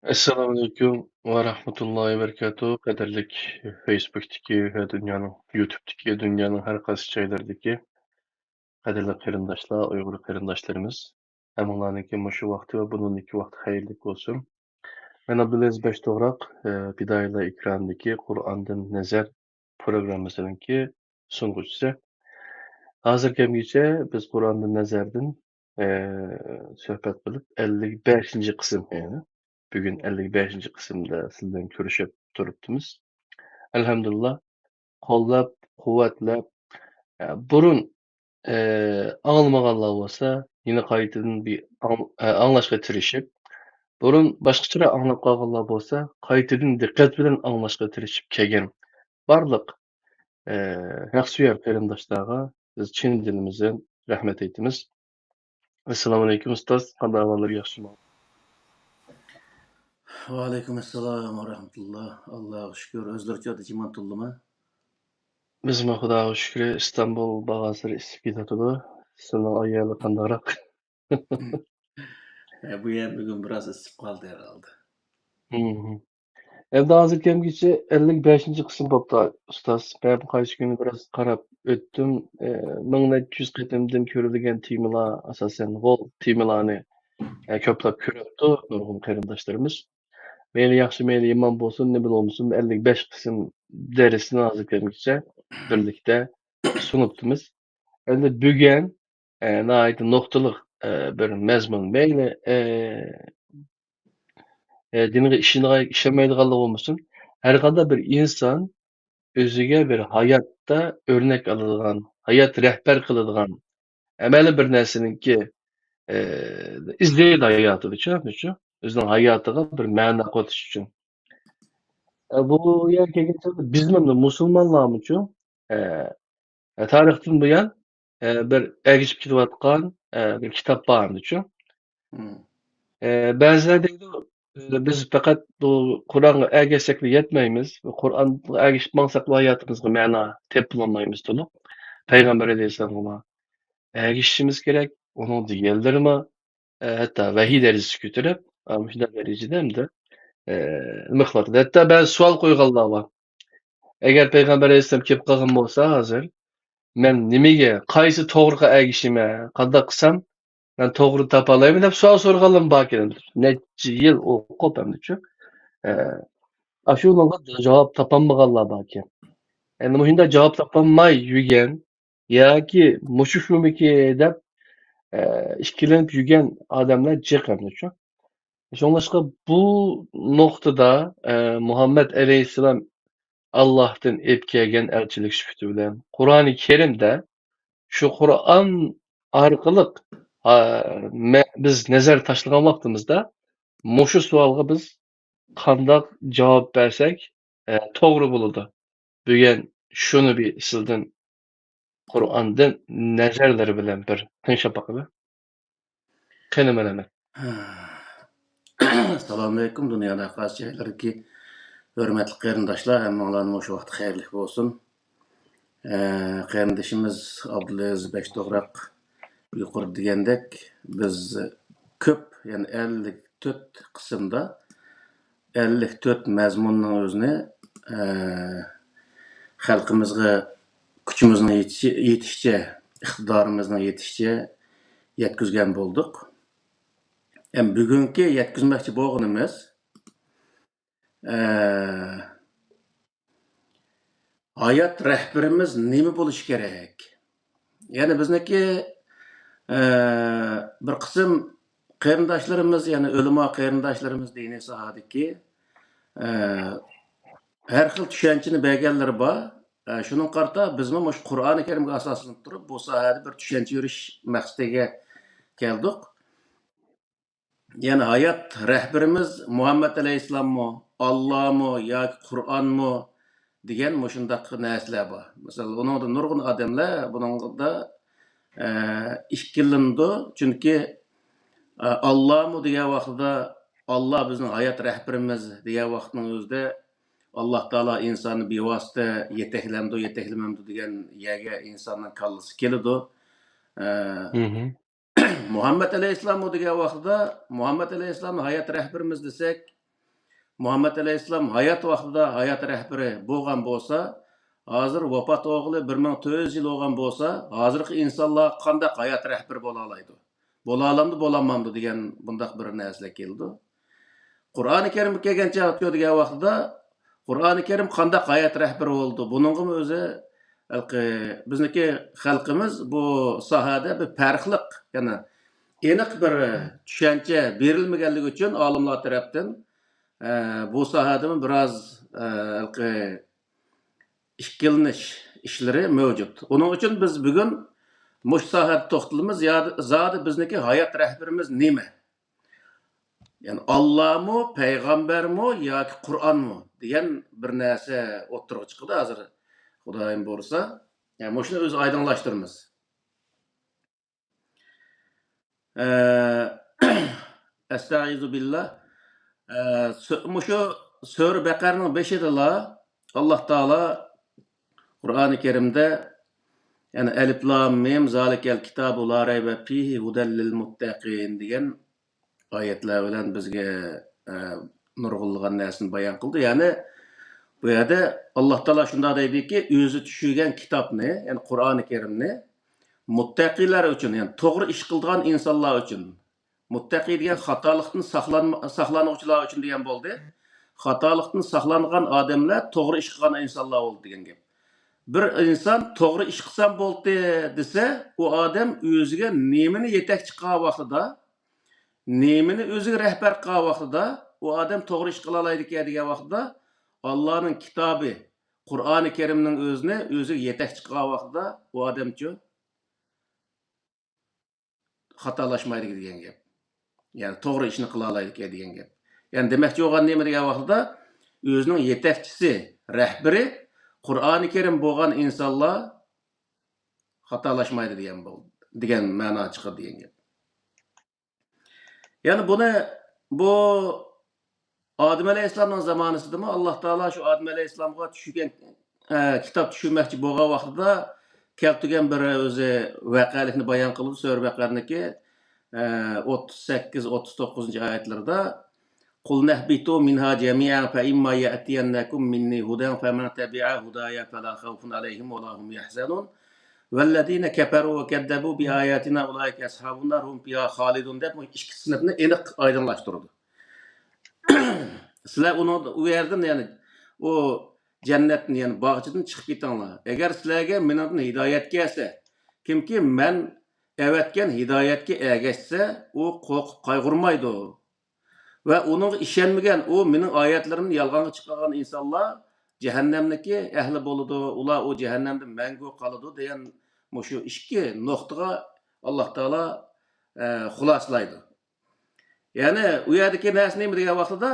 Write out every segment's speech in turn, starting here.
Assalamu alaikum wa rahmatullahi wa barakatuh. Qadarlik Facebook'taki ve YouTube'daki dünyanın her qaysı joylaridagi qadarli qarindoshlar, Uyg'ur qarindoshlarimiz. Hammalarniki mushu vaqti va buningki vaqti xayrli bo'lsin. Men Abdulaziz Bashto'g'roq, Bidoylar ekranidagi Qur'ondan nazar programmasininki sunğuchisi. Hozirgacha biz Qur'ondan nazardan suhbat qilib 55 qism yani. Bugün 55 qismda sizdan ko'rishib turibdimiz. Alhamdulillah, qo'llab, quvvatlab, burun anglamaganlar bo'lsa, yana qaytadan bir anglashga tirishib, burun boshqacha anglab qolganlar bo'lsa, qaytadan diqqat bilan anglashga tirishib kelgan barliq haqsuyar qarindoshlarga biz chin dilimizdan rahmat aytamiz. Assalomu alaykum ustoz, qanday ahvollar, yaxshimi? Aleyküm selam ve rahmetullah. Allah'a şükür. Özlerce adı cimantullama. Bizme Xudoga shukri, Istanbul bag'asiri isib ketadi. Sizning ayoli qandayroq? Bu yer bugün biraz ısıp kaldı herhalde. Endi hozirgacha 55 qism bo'pti ustoz. Men qaysi kuni biroz qarab o'tdim. Ming necha yuz qatimdan ko'rilgan temalar, asosan g'ol temalarni ko'plab ko'ryapti nurg'un qarindoshlarimiz. Meyli yaxshi, meyli yomon bo'lsin, nima bo'lmasin, 55 qism darsni hozirgacha birlikda sunibdimiz. Endi bugun nihoyat nuqtaliq bir mazmun meyli diniga ishonmaydiganlar bo'lmasin, har qanday bir inson o'ziga bir hayotda o'rnak oladigan, hayot rahbar qiladigan amaliy bir narsaniki izlaydi hayotida, o'zining hayotiga bir ma'no qo'shish uchun. Bu yer kelguncha bizmi musulmonlarmi uchun tarixdan buyon bir ergishib ketayotgan bir kitob bormichu. Ba'zilar deydi biz faqat bu Qur'onga ergashsakla yetmaymiz. Qur'onga ergashib mansaqla hayotimizga ma'no topolmaymiz to'liq. Payg'ambar alayhissalomga ergashishimiz kerak. Uning deganlarini hatto vahiy darajasiga ko'tarib, shunday darajada hamda nima qiladi. Hatto ba'zi savol qo'yganlar bor. Agar payg'ambar alayhissalom kelib qolgan bo'lsa hozir, men nimaga, qaysi to'g'riga ergashayman, qanday qilsam ben to'g'ri topa olayman deb savol so'raganlar bor ekan. Necha yil o'qib hamdachu. Ashunga javob topolmaganlar bor ekan. Endi shunday javob topolmay yurgan yoki mushu shumiki deb ikkilanib yurgan odamlar jiq hamdachu. Shunlashqa bu nuqtada Muhammed alayhissalom Allohdan elib kelgan elchilik sifati bilan Qur'oni Karimda shu Qur'on orqali biz nazar tashlagan vaqtimizda mushu savolga biz qanday javob bersak to'g'ri bo'ladi. Bugun shuni bir sizdan Qur'ondan nazarlari bilan bir tinglab boqaylik. Qani mana. Assalamu alaikum. Dünyada karşı şeyler ki hürmetli qarindoshlar, hammalarning o'sha vaqt xayrli bo'lsin. Qarindoshimiz Abdulaziz Bashto'g'roq yuqori degandek, biz ko'p, ya'ni 54 qismda 54 mazmunning o'zini xalqimizga kuchimizning yetishicha, iqtidorimizning yetishicha yetkazgan bo'ldik. Bugungi yetkazmoqchi bo'lganimiz hayot rahbarimiz nima bo'lishi kerak? Ya'ni bizniki bir qism qarindoshlarimiz, ya'ni ulamo qarindoshlarimiz diniy sohadagi har xil tushunchani berganlari bor. Shuning qarta bizmi mush Qur'oni Karimga asoslanib turib bu sohada bir tushuncha yurish maqsadiga keldik. Yani hayat rehberimiz Muhammed Aleyhisselam'ı, Allah'mı yoki Qur'onmi degan mushundaq narsalar bor. Masalan, uningda nurg'un odamlar buningda ishkillandi, chunki Allah'mı degan vaqtida Allah bizning hayot rehberimiz degan vaqtning o'zida Allah Taala insonni bevosita yetaklamdi degan yerga insonning kallasi keladi. Muhammed Aleyhisselam degan vaqtida Muhammed Aleyhisselam hayot rahbarimiz desek, Muhammed Aleyhisselam hayat vaqtida hayat rəhbəri bo'lgan bo'lsa, hozir vafot o'g'li 1400 yil bo'lgan bo'lsa, hozirgi insonlar qanday hayot rəhbəri bo'la oladi? Bo'la olamdi, bo'lamamdi degan bundaq bir narsa keldi. Qur'oni Karim kelgancha degan vaqtida Qur'oni Karim qanday hayot rəhbəri bo'ldi? Buningmi o'zi bizniki xalqimiz bu sohada bir farqliq, ya'ni aniq bir tushuncha berilmaganligi uchun olimlar tarafdan bu sohada biroz ikkilanish ishlari mavjud. Onun uchun biz bugun mush sohada to'xtalamiz. Zodi bizniki hayot rahbarimiz nima? Yani Allahmı, payg'ambarmi yoki Qur'onmi degan bir narsa o'tirib chiqdi hozir. Xudoyim bo'lsa, yani shuni o'zi oydinlashtiramiz. Estaizu billah. Mushu Sura Baqarning 5'ida Allah Taala Qur'oni Karimda yani Elif Lam Mim zalikel kitabu la rayba fihi hudal lil muttaqin degan oyatlar bilan bizga nurg'ulg'an narsani bayon qildi. Ya'ni bu yerda Alloh taolo shunday deydiki, o'zi tushirgan kitobni, ya'ni Qur'oni Karimni muttaqilar uchun, ya'ni to'g'ri ish qilgan insonlar uchun, muttaqi degan xatolikdan saqlanuvchilar uchun degan bo'ldi. Xatolikdan saqlangan odamlar to'g'ri ish qilgan insonlar bo'ldi degan gap. Bir inson to'g'ri ish qilsam bo'ldi desa, u odam o'ziga nemini yetakchi qilgan vaqtida, nemini o'ziga rahbar qilgan vaqtida, u odam to'g'ri ish qila oladi degan vaqtida Allohning kitobi, Qur'oni Karimning o'zini o'ziga yetakchi qilgan vaqtida u odamchi xatolashmaydi degan gap. Yani to'g'ri ishni qila oladi degan gap. Yani demakchi bo'lgan nima degan vaqtida o'zining yetakchisi, rahbari Qur'oni Karim bo'lgan insonlar xatolashmaydi degan ma'no chiqadi degan gap. Yani bu Adem Aleyhisselam'ın zamanısıdırmı? Allah Teala şu Adem Aleyhisselam'a tushgan kitap tushirmoqchi bo'lgan vaqtida keltirgan bir o'zi voqealikni bayon qildi. Sura Baqarniki 38-39 oyatlarda Qul nahbitu minha jami'an fa imma ya'tiyannakum minni hudan faman tabi'a hudaya fala khawfun alayhim wa lahum yahzanun vellezina kafaru ve keddebu bi ayatina ulaika ashabun nar hum fiha khalidun deb ikki sinfni aniq oydinlashtirdi. Sizlar uni u yerdan yani o jannatni yani bog'chidan chiqib ketinglar. Agar sizlarga mendan hidoyat kelsa, kimki men evetken hidoyatga ergashsa, u qo'rqib qayg'urmaydi. Ve onun ishonmagan, o mening oyatlarimni yolg'onga chiqargan insonlar cehennemdeki ehli bo'ladi. Ular o cehennemde mangu qoladi degan shu ikki nuqtaga Alloh taolo xulosalaydi. Yani u yerdagi narsa nima degan vaqtida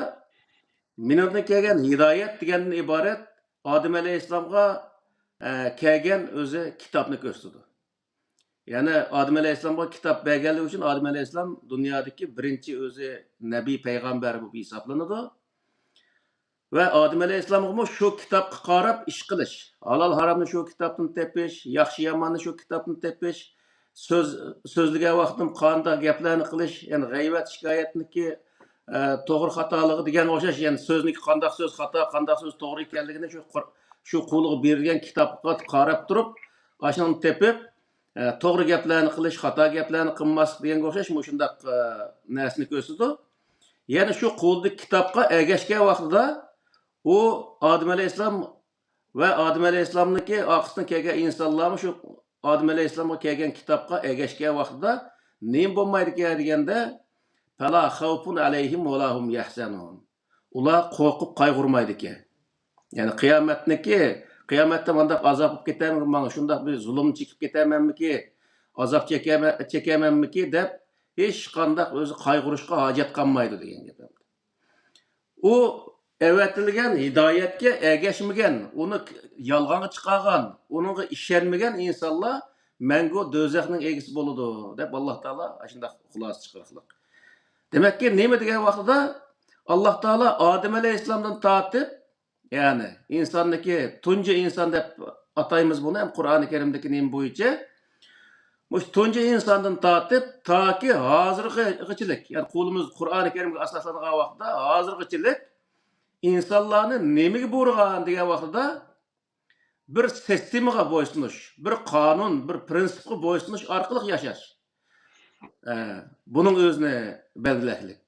mendan kelgan hidoyat degandan iborat Adem Aleyhisselam'a kelgan o'zi kitobni ko'rsatdi. Yani Adem Aleyhisselam'a kitap berganligi uchun Adem Aleyhisselam dunyodagi birinchi o'zi nabiy payg'ambar bo'lib hisoblanadi. Ve Adem Aleyhisselam'a şu kitapga qarab ish qilish, halol haromni şu kitobdan tepish, yaxshi yomonni şu kitobdan tepish, so'zlagan vaqtim qanday gaplarni qilish, yani g'aybat shikoyatniki to'g'ri xatoligi degan o'xshash, yani so'zniki qanday so'z xato, qanday so'z to'g'ri ekanligini shu qulga berilgan kitobga qarab turib, ashuni tepib, to'g'ri gaplarni qilish, xato gaplarni qilmaslik deganga o'xshash shundaq narsani ko'rsatdi. Yani shu qulni kitobga ergashgan vaqtida u Adem Aleyhisselam ve Adem Aleyhisselam'niki arkasından kelgan insonlar shu Adem Aleyhisselam'a kelgan kitobga ergashgan vaqtida nima bo'lmaydi deganda fala xawfun alayhim va lahum yahzanun. Ular qo'rqib qayg'urmaydi ekan. Yani qiyomatda mandaq azob bo'lib ketamanmi, mana shunday bir zulm chekib ketamanmiki, azob chekamanmiki deb hech qanday o'zi qayg'urishga hojat qolmaydi degan gap. U evetilgan hidoyatga ergashmagan, uni yolg'onga chiqargan, uningga ishonmagan insonlar mangu do'zaxning egisi bo'ladi deb Alloh taolo shunday xulosa chiqardi. Demakki nima degan vaqtida Alloh taolo Adem Aleyhisselam'dan tortib, yani insonniki tunji inson deb ataymiz buni ham Qur'oni Karimdagi nima bo'yicha mush tunji insondan tortib toki hozirgachilik, yani qo'limiz Qur'oni Karimga asoslangan vaqtda hozirgachilik insonlarni nimaga buyurgan degan vaqtida bir sistemaga bo'ysunish, bir qonun, bir prinsipga bo'ysunish orqali yashash. Buning o'zini belgilaylik.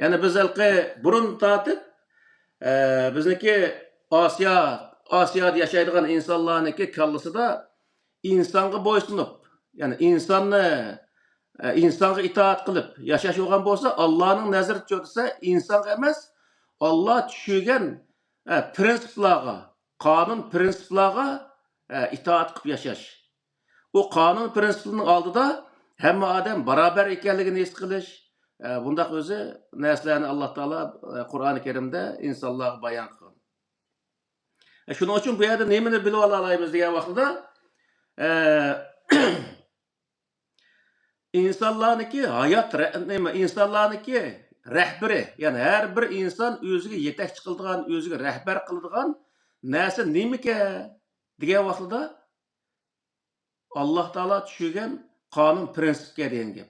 Ya'ni biz burun tortib bizniki Osiyoda yashaydigan insonlarniki kallasida insonga bo'ysunib, ya'ni insonga itoat qilib yashash bo'lgan bo'lsa, Allohning nazarida ko'rsa insonga emas, Alloh tushirgan prinsiplarga, qonun prinsiplarga itoat qilib yashash. O qonun prinsipinin oldida hamma odam barobar ekanligini his qilish, bundaq o'zi narsalarni Alloh taolo Qur'oni Karimda insonlarga bayon qilgan. Shuning uchun bu yerda nimani bilib olaymiz degan vaqtida insonlarniki insonlarniki rahbari, ya'ni har bir inson o'ziga yetakchi qiladigan, o'ziga rahbar qiladigan narsa nimaki degan vaqtida Alloh taolo tushirgan qonun prinsipga degan gap.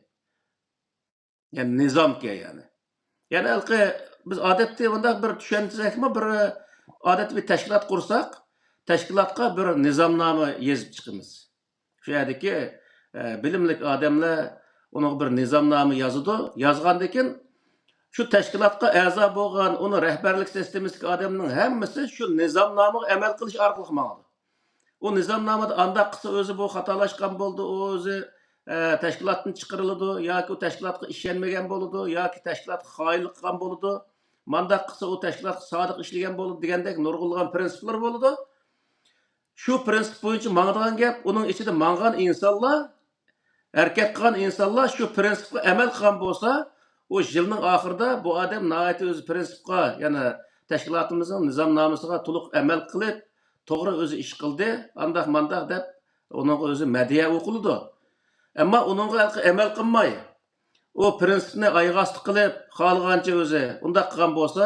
Ya'ni nizomga yani. Ya'ni biz odatda bundaq bir tushuntirsakmi, bir odatda bir tashkilot qursak, tashkilotga bir nizomnoma yozib chiqamiz. Shu yerdagi bilimli odamlar uning bir nizomnoma yozadi. Yozgandan keyin shu tashkilotga a'zo bo'lgan, uni rahbarlik sistemadagi odamning hammasi shu nizomnomaga amal qilish orqali maqdi. O nizomnomada andaq qilsa o'zi bu xatolashgan bo'ldi, o'zi tashkilotdan chiqariladi yoki u tashkilotga ishonmagan bo'ladi yoki tashkilotga xoinlik qilgan bo'ladi. Mandaq qilsa u tashkilotga sodiq ishlagan bo'ladi degandek nurg'ulg'an prinsiplar bo'ladi. Shu prinsip bo'yicha mang'adigan gap, uning ichida mang'an insonlar, harakat qilgan insonlar shu prinsipga amal qilgan bo'lsa, o yilning oxirida bu odam nihoyatda o'z prinsipga, ya'ni tashkilotimizning nizomnomasiga to'liq amal qilib, to'g'ri o'zi ish qildi, andaq mandaq deb uning o'zi madhiya o'qiladi. Ammo uningga amal qilmay, o prinsipni oyg'osti qilib, xohlagancha o'zi undaq qilgan bo'lsa,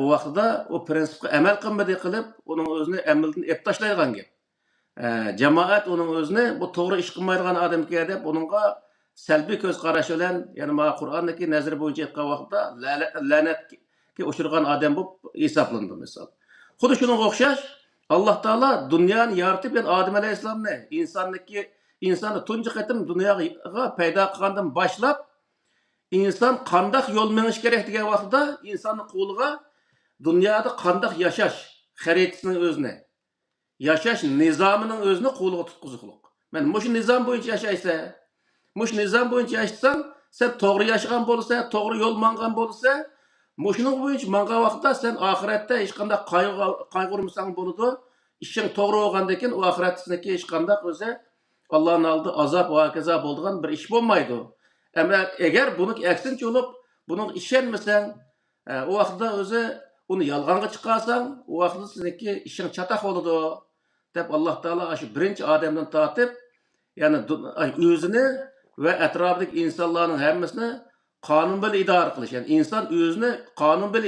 o vaqtida o prinsipga amal qilmadi qilib, uning o'zini amaldan ep tashlaydigan gap. Jamoat uning o'zini bu to'g'ri ish qilmaydigan odamga deb uningga salbiy ko'z qarash bilan, ya'ni Qur'ondagi nazar bo'yicha aytgan vaqtda la'natga uchirgan odam bo'lib hisoblandi misol. Xuddi shunga o'xshash Alloh taolo dunyoni yaratib, yani Odam alayhissalomni insonni tunji qatim dunyoga paydo qilgandan boshlab inson qanday yo'l menish kerak degan vaqtda insonning qo'liga dunyoda qanday yashash xaritasining o'zini, yashash nizomining o'zini qo'liga tutqiziqliq. Men mush nizom bo'yicha yashaysa, mush nizom bo'yicha yashasang, sen to'g'ri yashagan bo'lsa, to'g'ri yo'l mangan bo'lsa, Muşunun boyunca mangan vaqtda sen ahiretde hech qanday qayg'urmasang bo'ladi. İşin to'g'ri bo'lgandan keyin u oxiratdagi hech qanday o'zi Allohning oldida azob va kazo bo'ladigan bir ish bo'lmaydi. Ammo agar buni aksincha bo'lib, buni ishonmasang, u vaqtda o'zi uni yolg'onga chiqarsang, u vaqtda sizniki ishing chataq bo'ladi deb Alloh taolo shu birinchi odamdan tortib, ya'ni o'zini va atrofidagi insonlarning hammasini qonun bilan idora qilish, ya'ni inson o'zini qonun bilan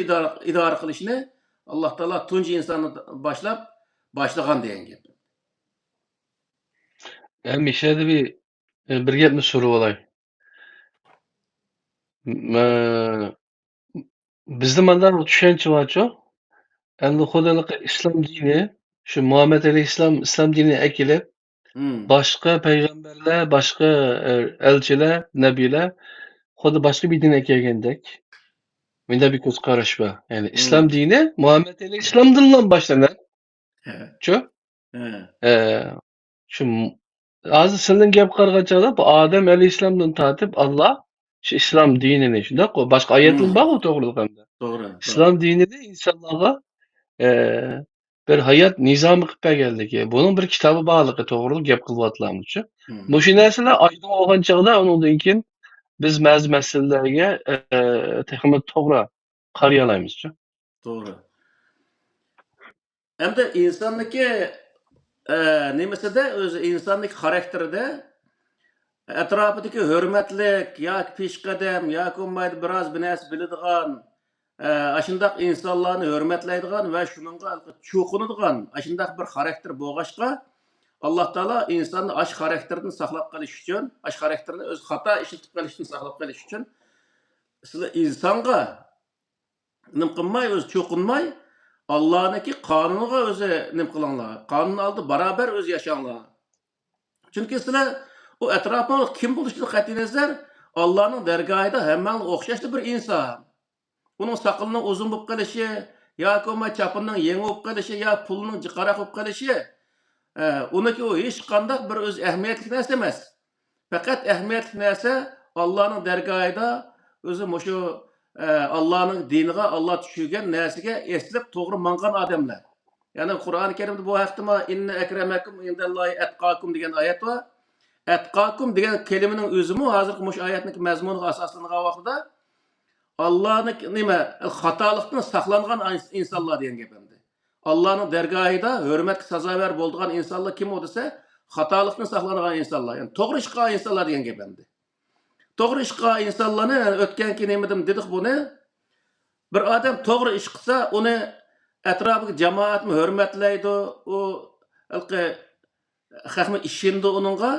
idora qilishni Alloh taolo tunji insonni boshlagan degan gap. Hamisha bir gapni so'rab olay. Bizda mana tushuncha borchu. Endi xudolik islom dini, shu Muhammad alayhissalom islom dinini akilib, boshqa payg'ambarlar, boshqa elchilar, nabiylar xuddi boshqa bir din kelgandek. Menda bir ko'z qarash bor. Ya'ni islom dini Muhammad alayhissalomdan boshlanadi. Chu? Shu hozir sizning gap qarag'achada bu Odam alayhissalomdan tortib Alloh shu islom dinini shunday boshqa oyatlar bor to'g'rilik hamda. To'g'ri. İslam dinida insonlarga bir hayot nizomi qilib berganligi, buning bir kitobi borligi to'g'ri gap qilyapmiz-ku. Bu shu narsalar oydin bo'lgan chog'da undan keyin biz ba'zi masalalarga texnik to'g'ri qaray olamiz-ku. To'g'ri. Hamda insonniki nimasida o'zi insonlik xarakterida atrofidagi hurmatlik yoki peshqadam yoki bo'lmaydi biroz bir narsa biladigan ashundaq insonlarni hurmatlaydigan va shuningga cho'qinadigan ashundaq bir xarakter bo'lg'achqa Alloh taolo insonni ash xarakterni saqlab qolish uchun, ash xarakterni o'z xato ishlatib qolishdan saqlab qolish uchun sizlar insonga nim qilmay, o'zi cho'qinmay, Allohniki qonuniga o'zi nim qilinglar. Qonun oldi barobar o'zi yashanglar. Chunki sizlar u atrofingizda kim bo'lishidan qat'iy nazar Allohning dargohida hammang o'xshashli bir inson. Uning soqolining uzun bo'lib qolishi yoki bo'lmay chopinning yangi bo'lib qolishi yo pulning jiqaroq bo'lib qolishi uniki u hech qanday bir o'z ahamiyatli narsa emas. Faqat ahamiyatli narsa Allohning dargohida o'zi mushu Allohning diniga, Alloh tushirgan narsaga eslab to'g'ri mangan odamlar. Ya'ni Qur'oni Karimda bu haqda inna akramakum indallohi atqakum degan oyat bor. Atqakum degan kelimaning o'zimi hozirgi mush oyatning mazmuniga asoslangan vaqtida Allah'ın nima xatolikdan saqlangan insonlar degan gap endi. Allohning dargohida hurmatga sazovar bo'lgan insonlar kim u desa, xatolikdan saqlangan insonlar, ya'ni to'g'ri ish qilgan insonlar degan gap endi. To'g'ri ish qilgan insonlarni o'tganki nemadim dedik buni. Bir odam to'g'ri ish qilsa, uni atrofiga jamoatmi hurmatlaydi, u xalqni ishindi uningga,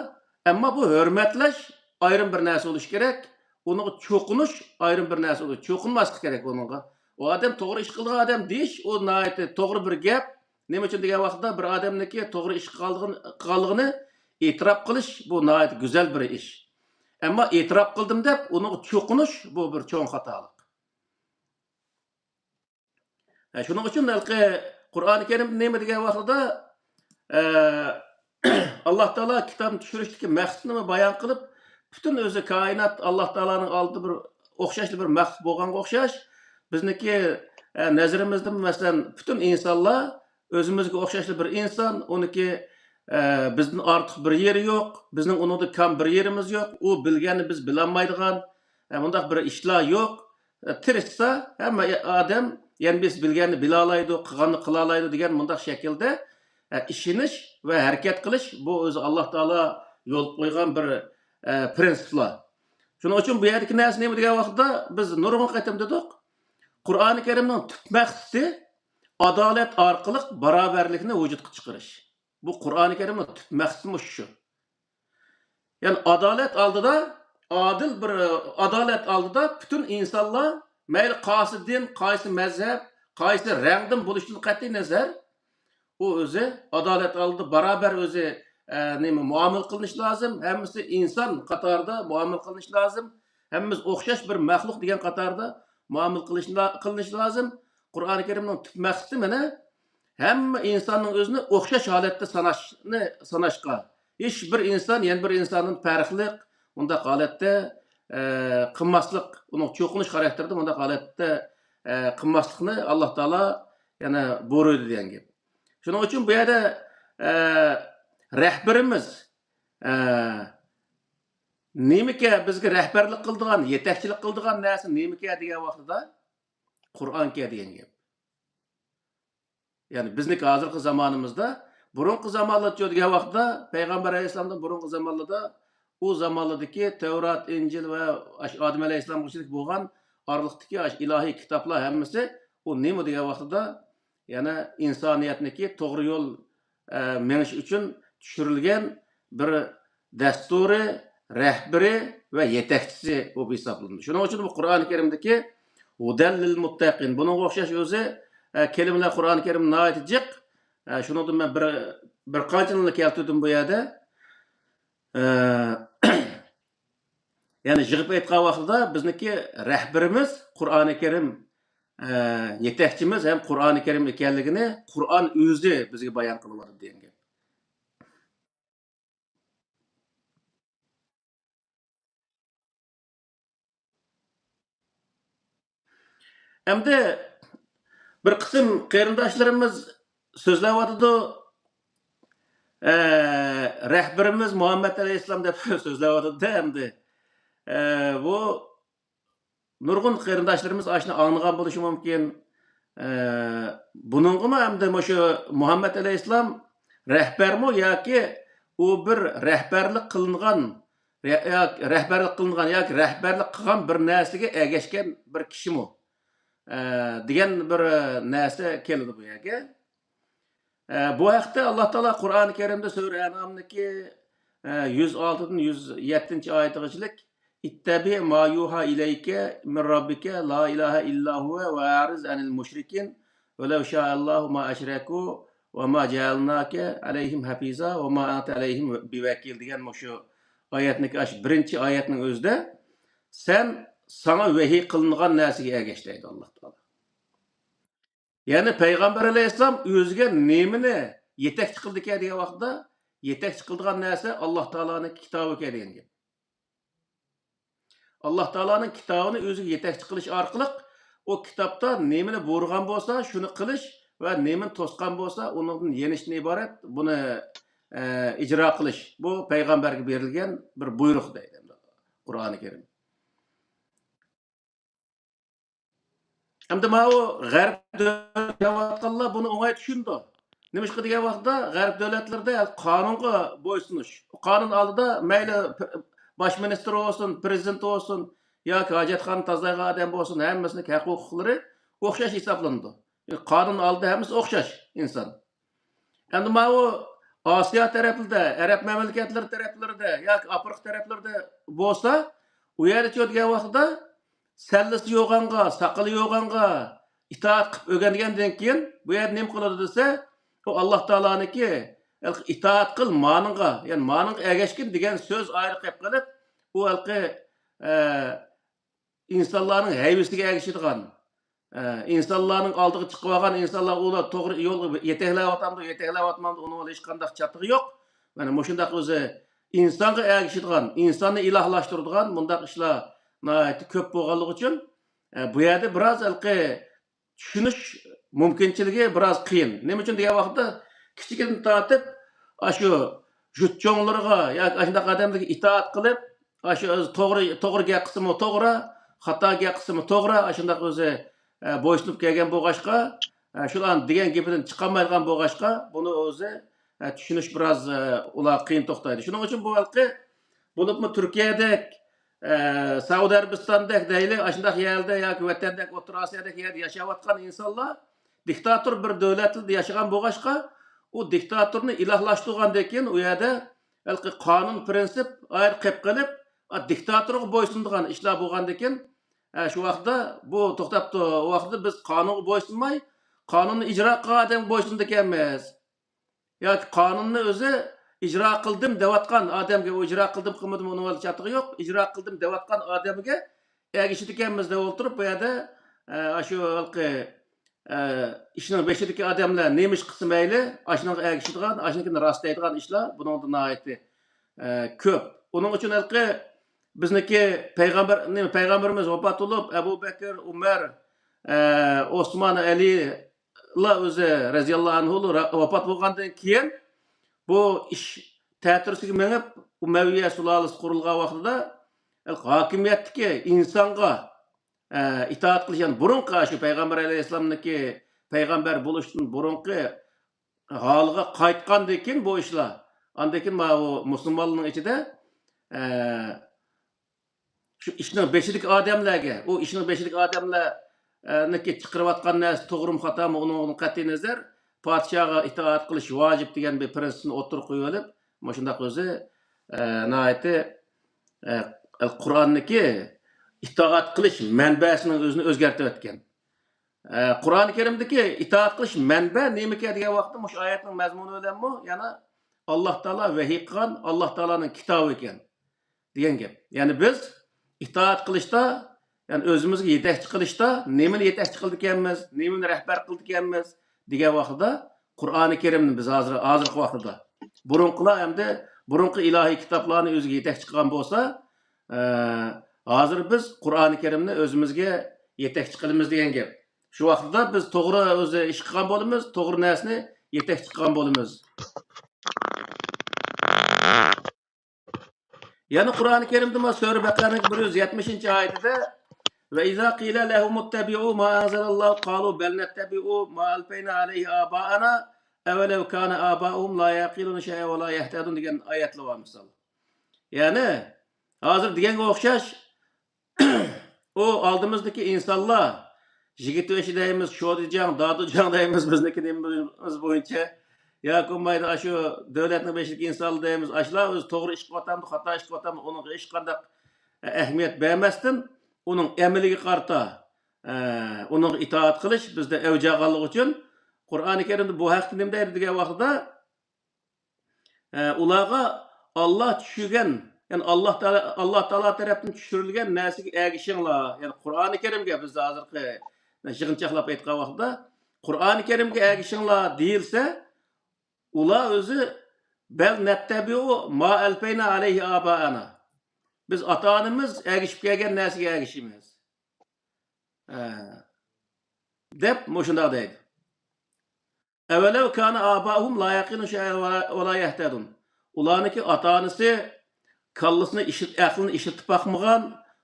ammo bu hurmatlash ayrim bir narsa bo'lishi kerak. Onun çoxunuş ayrım bir narsa olur. Çoxunmaslık gerek onunla. O adam to'g'ri ish qilgan adam deyish, o nayeti to'g'ri bir gap. Nima uchun degan vaqtda bir odamniki to'g'ri ish qilganligini e'tirof qilish bu nayet go'zal bir ish. Ammo e'tirof qildim deb uni cho'qinish bu bir cho'ng xatolik. Shuning uchun Qur'oni Karim nima degan vaqtda Alloh taolo kitob tushirishdagi maqsadni bayon qilib bütün özü kainat Allah Teala'nın aldığı bir okşaşlı bir mahsus bolğanga okşaş. Bizniki nazarimizde mesela bütün insanlar özümüzge okşaşlı bir insan, onunki bizden artık bir yeri yok, bizning onunda kam bir yerimiz yok, o bilgeni biz bilinmaydigan, bundaq bir işler yok. Tirishsa hamma adam yani biz bilgeni bilalaydı, qilganni qilalaydı degan bundaq şekilde işiniş ve hareket qilish bu özü Allah Teala yo'l qo'ygan bir prinsiplar. Shuning uchun bu yerdagi narsa nima degan vaqtda biz nurg'un qatam dedik. Qur'oni Karimning tub maqsadi adolat orqali barobarlikni vujudga chiqarish. Bu Qur'oni Karimning tub maqsadi shu. Ya'ni adolat oldida adil bir adolat oldida bütün insonlar mayli qaysi din, qaysi mazhab, qaysi rangdan bo'lishidan qat'iy nazar u o'zi adolat oldida barobar o'zi nima muomala qilinish lozim. Hammasi inson qatorida muomala qilinish lozim. Hammamiz o'xshash bir maxluq degan qatorida muomala qilinish lozim. Qur'oni Karimning tub maqsadi mana hamma insonning o'zini o'xshash holatda sanashga. Hech bir inson yana bir insondan farqli undaq holatda qilmaslik, uning cho'qinish xarakterida undaq holatda qilmaslikni Alloh taolo yana buyurdi degan gap. Shuning uchun bu yerda rahbarimiz nimaki bizga rahbarlik qildigan, yetakchilik qildigan narsa nimaki degan vaqtida Qur'onga degan gap. Ya'ni bizning hozirgi zamonimizda burungi zamonlarda degan vaqtda Payg'ambar alayhisolamdan burungi zamonlarda u zamonlardagi Tavrat, Injil va Odam alayhisolam qichilik bo'lgan orliqdagi ilohiy kitoblar hammasi u nima degan vaqtida yana insoniyatniki to'g'ri yo'l menish uchun tushirilgan bir dasturi, rahbari va yetakchisi bo'lib hisoblanadi. Shuning uchun bu Qur'oni Karimdagi hudallil muttaqin bunga o'xshash o'zi kelimalar Qur'oni Karim nihoyat jiq. Shuningdan men bir qanchalarni keltirdim bu yerda. Ya'ni yig'ib aytgan vaqtida bizniki rahbarimiz Qur'oni Karim yetakchimiz ham Qur'oni Karim ekanligini Qur'on o'zi bizga bayon qilib berdi degan gap. Endi bir qism qarindoshlarimiz so'zlayotdi. Rahbarimiz Muhammad alayhisalom deb so'zlayotdi endi. Bu nurg'un qarindoshlarimiz ashuni anglagan bo'lishi mumkin. Buningmi endi o'sha Muhammad alayhisalom rahbarmi yoki u bir rahbarlik qilingan yoki rahbarlik qilgan bir narsaga ergashgan bir kishimi degan bir narsa keladi bu yerga. Bu haqda Alloh taolo Qur'oni Karimda sura An'amdagi 106dan 107 oyatgacha İttabi ma yuha ileyke min rabbike la ilahe illa huve ve ariz anil müşrikin ve lev şa'allahu ma eşreku ve ma cealnake aleyhim hafiza ve ma ente aleyhim bivekil degan şu ayetniki birinchi ayetning o'zida sen sana vahiy qilingan narsaga ergash deydi Alloh taolo. Ya'ni payg'ambar alayhissalom o'ziga nemani yetakchi qildi ekan degan vaqtda yetakchi qildigan narsa Alloh taoloning kitobi ekan degan gap. Alloh taoloning kitobini o'ziga yetakchi qilish orqali o kitobda nemani buyurgan bo'lsa, shuni qilish va nemani to'sgan bo'lsa, undan yenishdan iborat buni ijro qilish. Bu payg'ambarga berilgan bir buyruq deydi Qur'oni Karim. Hamda o g'arb davlatlar buni o'ngay tushundi. Nima ish qilgan vaqtda g'arb davlatlarida qonunga bo'ysunish. Qonun oldida mayli bosh ministr olsun, prezident olsun yoki hojatxona tozalagan odam bo'lsin, hammasini haq-huquqlari o'xshash hisoblandi. Qonun oldida hammasi o'xshash inson. Endi o Osiyo tarafida, Arab mamlakatlari taraflarida yoki Afrika taraflarida bo'lsa, u yerda degan vaqtda sallisi yo'g'anga, saqili yo'g'anga itoat qilib o'rgangandan keyin bu yer nima qiladi desa, o Alloh taoloniki itoat qil ma'ningga, ya'ni ma'ningga ergashgin degan so'z ayri qilib qilib, u insonlarning haybisiga ergashadigan, insonlarning oldiga chiqib olgan insonlar ular to'g'ri yo'lga yetaklayotmamdi, uni hech qanday chatig'i yo'q. Mana shundaq o'zi insonga ergashadigan, insonni ilohlashtiradigan bundaq ishlar ko'p bo'lganligi uchun bu yerda biroz tushunish mumkinchiligi biroz qiyin. Nima uchun degan vaqtda kichikdan tortib shu jutcho'nglarga yoki shunday odamlarga itoat qilib, shu o'zi to'g'ri gap qismi to'g'ri, xato gap qismi to'g'ri, shunday o'zi bo'ysunib kelgan bo'lg'achqa, shular degan gapidan chiqolmaydigan bo'lg'achqa, buni o'zi tushunish biroz ular qiyin to'xtaydi. Shuning uchun bu bo'libmi Turkiyadek, Saudiya Arabistondek deyli, shunday yerda yoki vatandek O'rta Osiyodek yerda yashayotgan insonlar diktator bir davlatda yashagan bo'lg'achqa, u diktatorni ilohlashtirgandan keyin u yerda qonun prinsip ayr qilib qilib, diktatorga bo'ysunadigan ishlar bo'lgandan keyin shu vaqtda bu to'xtabdi. U vaqtda biz qonunga bo'ysunmay, qonunni ijro qilgan odamga bo'ysundik ekanmiz. Yoki qonunni o'zi ijro qildim deyotgan odamga u ijro qildim qilmadim uni chatig'i yo'q. Ijro qildim deyotgan odamga ergashib ekanmiz deb o'tirib bu yerda shu ishning beshidagi odamlar nima ish qilsa mayli, ashunga ergashadigan, ashunga rostlaydigan ishlar buningdan nihoyatda ko'p. Uning uchun bizniki payg'ambarimiz vafot bo'lib, Abu Bakr, Umar, Osmon, Ali o'zi raziyallohu anhu vafot bo'lgandan keyin bu ish ta'tirsiga menib Umayya sulolasi qurilgan vaqtida hokimiyatdagi insonga itoat qilishdan burunqi shu payg'ambar alayhissalomniki payg'ambar bo'lishdan burunqi holiga qaytgandan keyin bu ishlar andan keyin musulmonlarning ichida shu ishning beshidagi odamlarga, u ishning beshidagi odamlarniki chiqarayotgan narsa to'g'rimi xatomi uning qat'iy nazar podshoga itoat qilish vojib degan bir prinsipni o'tirib qo'yib olib, mana shundaq o'zi nihoyatda Qur'onniki itoat qilish manbasining o'zini o'zgartirib o'tgan. Qur'oni Karimdagi itoat qilish manba nima ekan degan vaqtda mush oyatning mazmuni bilanmi, yana Alloh taolo vahiy qilgan, Alloh taoloning kitobi ekan degan gap. Ya'ni biz itoat qilishda, ya'ni o'zimizga yetakchi qilishda nimani yetakchi qildi ekanmiz, nimani rahbar qildi ekanmiz degan vaqtda Qur'oni Karimni biz hozirgi vaqtda burunqilar hamda burunqi ilohiy kitoblarni o'ziga yetakchi qilgan bo'lsa, hozir biz Qur'oni Karimni o'zimizga yetakchi qilamiz degan gap. Shu vaqtda biz to'g'ri o'zi ish qilgan bo'lamiz, to'g'ri narsani yetakchi qilgan bo'lamiz. Yana Qur'oni Karimda Sura Baqaraning 170-oyatida va iza qila lahum ittabi'u ma anzalallohu qalu bal nattabi'u ma alfayna alayhi aba'ana awalaw kana aba'uhum la yaqiluna shay'an va la yahtadun degan oyatlar var misal. Yani hozir deganga o'xshash o oldimizdagi insonlar yigit yoshi deymiz, sho'dijan, dodujan deymiz bizniki deymiz bo'yicha yoki mayda shu davlatning beshidagi insonlar deymiz, ashlar o'zi to'g'ri ish qilyapti, xato ish qilyapti, uning hech qanday ahamiyat bermasdan uning amaliga qarta uning itoat qilish bizda avjag'anligi uchun Qur'oni Karimda bu haqda nima deydi degan vaqtda ularga Allah tushirgan, ya'ni Allah Taala tarafdan tushirilgan narsaga ergishinglar. Ya'ni Qur'oni Karimga biz hozirgi yig'inchoqlab aytgan vaqtda Qur'oni Karimga ergishinglar deyilsa, ular o'zi bel nattabiu ma alfayna alayhi abaana. Biz ota-onamiz ergishib kelgan narsaga ergishimiz. Deb mushunda deydi. Evvelev kana abahum la yaqinu şey'en ve la yehtedun. Ularniki ota-onasi kallasını aqlini ishiltib bakmagan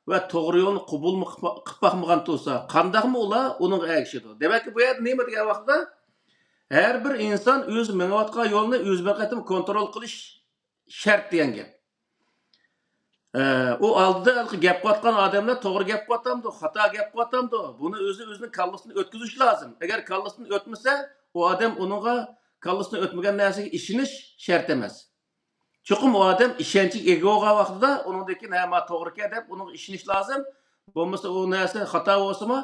ve to'g'ri yo'lni qabul qilib bakmagan bo'lsa, qandaqmi ular uning ergishidi. Demak, bu yerda nima degan vaqtda har bir inson o'zi menayotgan yo'lni o'z bir qatim kontrol qilish shart degan gap. O oldida gap qilayotgan odamlar to'g'ri gap qilyapti, xato gap qilyapti. Buni o'zining kallasini o'tkazish lozim. Agar kallasini o'tmasa, o adam onunğa kallasini o'tmagan narsaga ishonish shart emas. Chuqum o adam ishonchga ega bo'lgan vaqtida uningdagi nima to'g'ri deb uning ishonish lozim. Bo'lmasa u narsa xato bo'lsa-mu,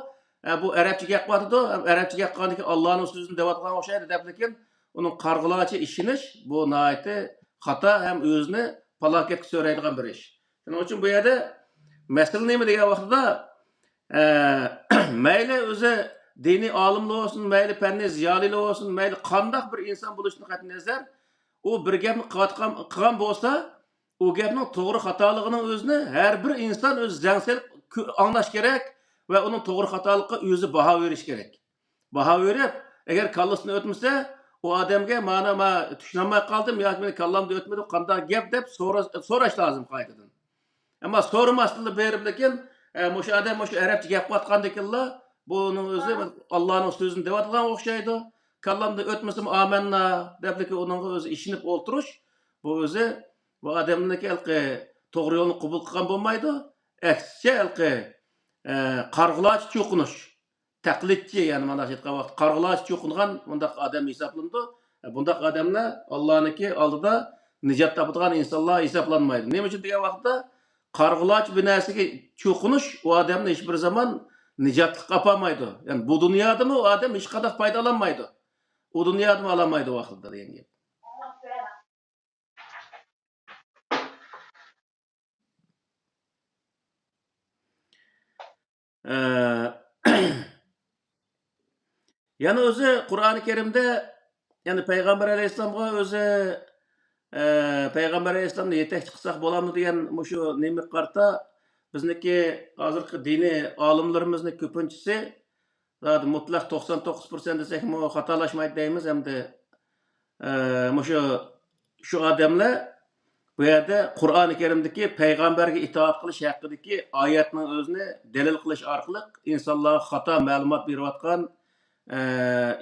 bu arabcha gap qilyapti, arabcha gap qilgandiki Allohning so'zini deyotgan o'xshaydi deb lekin uning qarg'ilachi ishonish bu nihoyatda xato ham o'zini falokatga so'raydigan bir ish. Shuning uchun bu yerda masala nima degan vaqtda mayli o'zi diniy olimlar olsun, mayli fanni ziyolilar olsun, mayli qandaq bir inson bo'lishini qat'iy nazar, u bir gapni qilgan bo'lsa, u gapning to'g'ri xatoligini o'zini har bir inson o'zi zangsel anglash kerak va uning to'g'ri xatoligiga o'zi baho berish kerak. Baho berib, agar kallasini o'tmasa, u odamga mana tushunmay qoldim yoki meni kallamda o'tmadi, qanday gap deb so'rash lozim qaytadan. Ama so'ramasdan berib lekin o'sha odam o'sha arabcha gap qilayotgandikinlar buning o'zi Allohning so'zini deyotgan o'xshaydi. Kallamda o'tmasam amanna deb lekin uning o'zi ishonib o'tirish bu o'zi bu odamniki to'g'ri yo'lni qabul qilgan bo'lmaydi. Aksincha qarg'ilash cho'qinish, taqlidchi, ya'ni mana shu aytgan vaqt qarg'ilash cho'qingan bundaq odam hisoblandi. Bundaq odamlar Allohniki oldida nijot topadigan insonlar hisoblanmaydi. Nima uchun degan vaqtda qarg'ilaç bir narsaga cho'qinish u odamni hech bir zaman nijotga olmaydi. Ya'ni bu dunyoda u odam hech qanday foydalanmaydi. U dunyoda olmaydi vaqtida degan gap. Yani o'zi Qur'oni Karimda yani Payg'ambar alayhisolamga o'zi Payg'ambar alayhisolamni yetakchi qilsak bo'ladimi degan shu nima qarta bizniki hozirgi diniy olimlarimizni ko'pinchisi mutlaq 99% desakmi xatolashmaydi deymiz hamda shu odamlar bu yerda Qur'oni Karimdagi payg'ambarga itoat qilish haqidagi oyatning o'zini dalil qilish orqali insonlarga xato ma'lumot berayotgan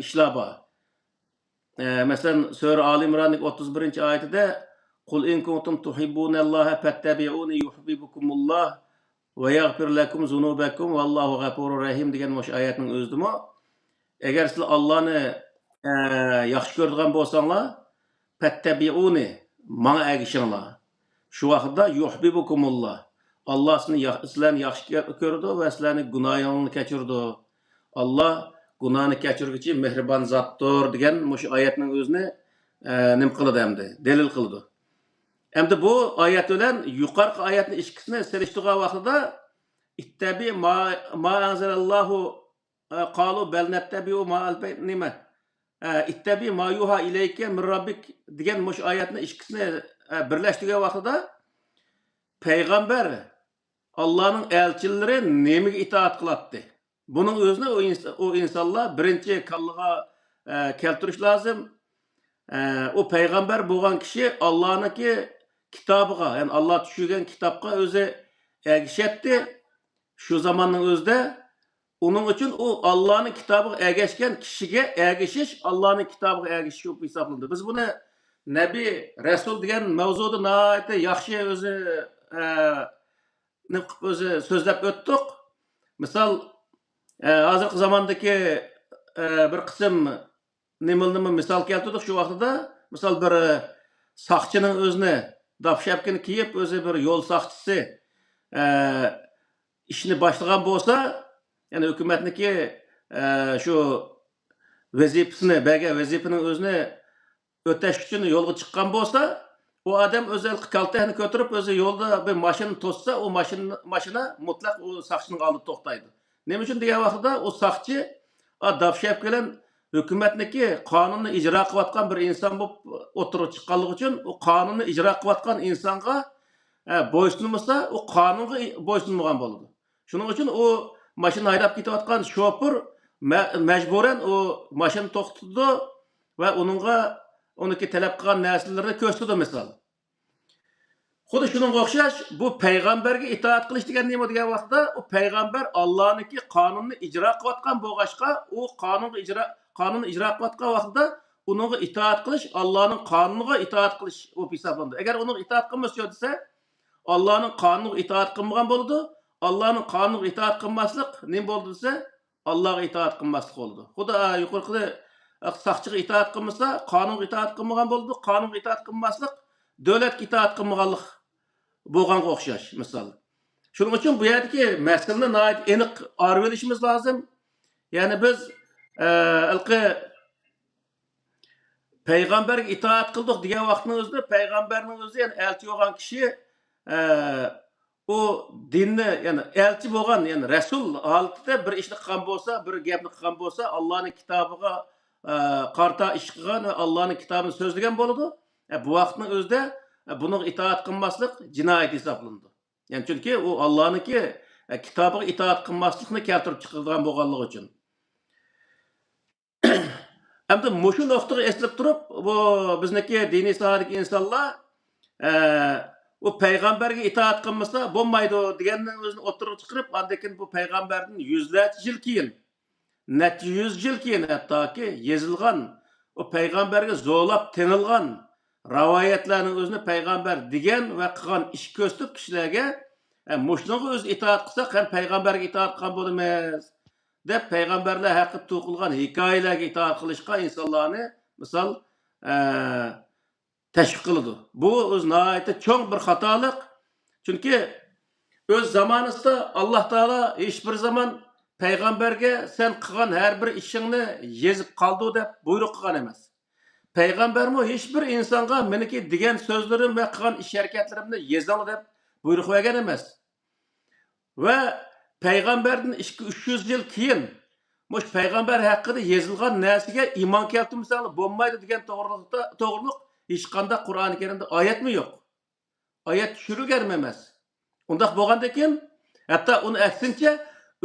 ishlar bor. Mesela Sure Ali İmran'daki 31. ayetinde "Kul in kuntum tuhibbunallaha fattabi'uni yuhibbukumullah ve yaghfir lekum zunubakum vallahu gafurur rahim" degan o'sha oyatning o'zidimi? Agar siz Allohni yaxshi ko'radigan bo'lsanglar, fattabi'uni menga ergishinglar. Shu vaqtda yuhibbukumullah. Alloh sizlarni yaxshi ko'radi va sizlarni gunohingizni kechiradi. Alloh Günahını keçirgichi mehribon zotdir degan mush oyatning o'zini nim qiladi hamda dalil qildi. Hamda bu oyat bilan yuqorqi oyatni ikkisini selishtirgan vaqtida ittabi ma anzalallohu qalu bal nattabi'u ma albayna ittabi ma yuha ilayka min rabbik degan mush oyatni ikkisini birlashtirgan vaqtida payg'ambar Allohning elchilari nemaga itoat qiladi? Bunun özüne o insanlar birinci kallaga keltiriş lazım. O peygamber bo'lgan kishi Alloh'niki kitobiga, yani Allah tushirgan kitobga o'zi ergishadi. Shu zamonning o'zida uning uchun u Allohning kitobiga ergashgan kishiga ergishish Allohning kitobiga ergishish deb hisoblanadi. Biz buni Nabi, Rasul degan mavzuda nihoyatda yaxshi o'zi so'zlab o'tdik. Misol hozirgi zamondagi bir qism nimalarni misol keltirdik shu vaqtida. Misol bir soqchining o'zini dafshapkini kiyib o'zi bir yo'l soqchisi ishni boshlagan bo'lsa, ya'ni hukumatniki shu vazifasini, bergan vazifaning o'zini o'tash uchun yo'lga chiqqan bo'lsa, u odam o'zi kaltani ko'tarib o'zi yo'lda bir mashina to'ssa, u mashina mutlaq u soqchining oldida to'xtaydi. Nima uchun degan vaqtda u soqchi dafshab bilan hukumatniki qonunni ijro qilayotgan bir inson bo'lib o'tirib chiqqanligi uchun u qonunni ijro qilayotgan insonga bo'ysunmasa, u qonunga bo'ysunmagan bo'ladi. Shuning uchun u mashina haydab ketayotgan shoför majburan u mashina to'xtatdi va uniki talab qilgan narsalarni ko'rsatdi misol. Xuddi shunga o'xshash bu payg'ambarga itoat qilish degan nima degan vaqtda u payg'ambar Allohniki qonunni ijro qilayotgan bo'lg'achqa u qonunni ijro qilayotgan vaqtda unga itoat qilish Allohning qonuniga itoat qilish u hisoblanadi. Agar uni itoat qilmasa desa Allohning qonuniga itoat qilmagan bo'ladi. Allohning qonuniga itoat qilmaslik nima bo'ldi desa Allohga itoat qilmaslik bo'ladi. Xudo yuqorida soqchiga itoat qilmasa qonunga itoat qilmagan bo'ladi. Qonunga itoat qilmaslik davlatga itoat qilmaganlik bo'lganga o'xshash misol. Shuning uchun bu yerdagi masalani aniq olib olishimiz lozim. Ya'ni biz payg'ambarga itoat qildik degan vaqtning o'zida payg'ambarning o'zi ya'ni elchi bo'lgan kishi u dinni ya'ni elchi bo'lgan ya'ni rasul holatida bir ishni qilgan bo'lsa, bir gapni qilgan bo'lsa, Allohning kitobiga qarta ish qilgan va Allohning kitobini so'zlagan bo'ladi. Bu vaqtning o'zida buni itoat qilmaslik jinoyat hisoblanadi. Ya'ni chunki u Allohniki kitobiga itoat qilmaslikni keltirib chiqargan bo'lganligi uchun. Endi mushu nuqtaga eslab turib, bu bizniki diniy sohadagi insonlar u payg'ambarga itoat qilmasa bo'lmaydi deganni o'zini o'tirib chiqarib, andakin bu payg'ambardan yuzlarcha yil keyin, necha yuz yil keyin hattoki yozilgan, o payg'ambarga zo'rlab tanilgan rivoyatlarning o'zini payg'ambar degan va qilgan ish ko'rsatib kishilarga mushunga o'zi itoat qilsak ham payg'ambarga itoat qilgan bo'lamiz deb payg'ambarlar haqida to'qilgan hikoyalarga itoat qilishga insonlarni misol tashviq qiladi. Bu o'z nihoyatda cho'ng bir xatolik. Chunki o'z zamonida Alloh taolo hech bir zaman payg'ambarga sen qilgan har bir ishingni yezib qoldi deb buyruq qilgan emas. Payg'ambarmi hech bir insonga meniki degan so'zlarim va qilgan ish harakatlarimni yezing deb buyruq bergan emas. Va payg'ambardan 200-300 yil keyin mush payg'ambar haqida yozilgan narsaga iymon keltirmasang bo'lmaydi degan to'g'riliq hech qanday Qur'oni Karimda oyatmi yo'q. Oyat tushirilgan emas. Undaq bo'lgandan keyin hatto uni aksincha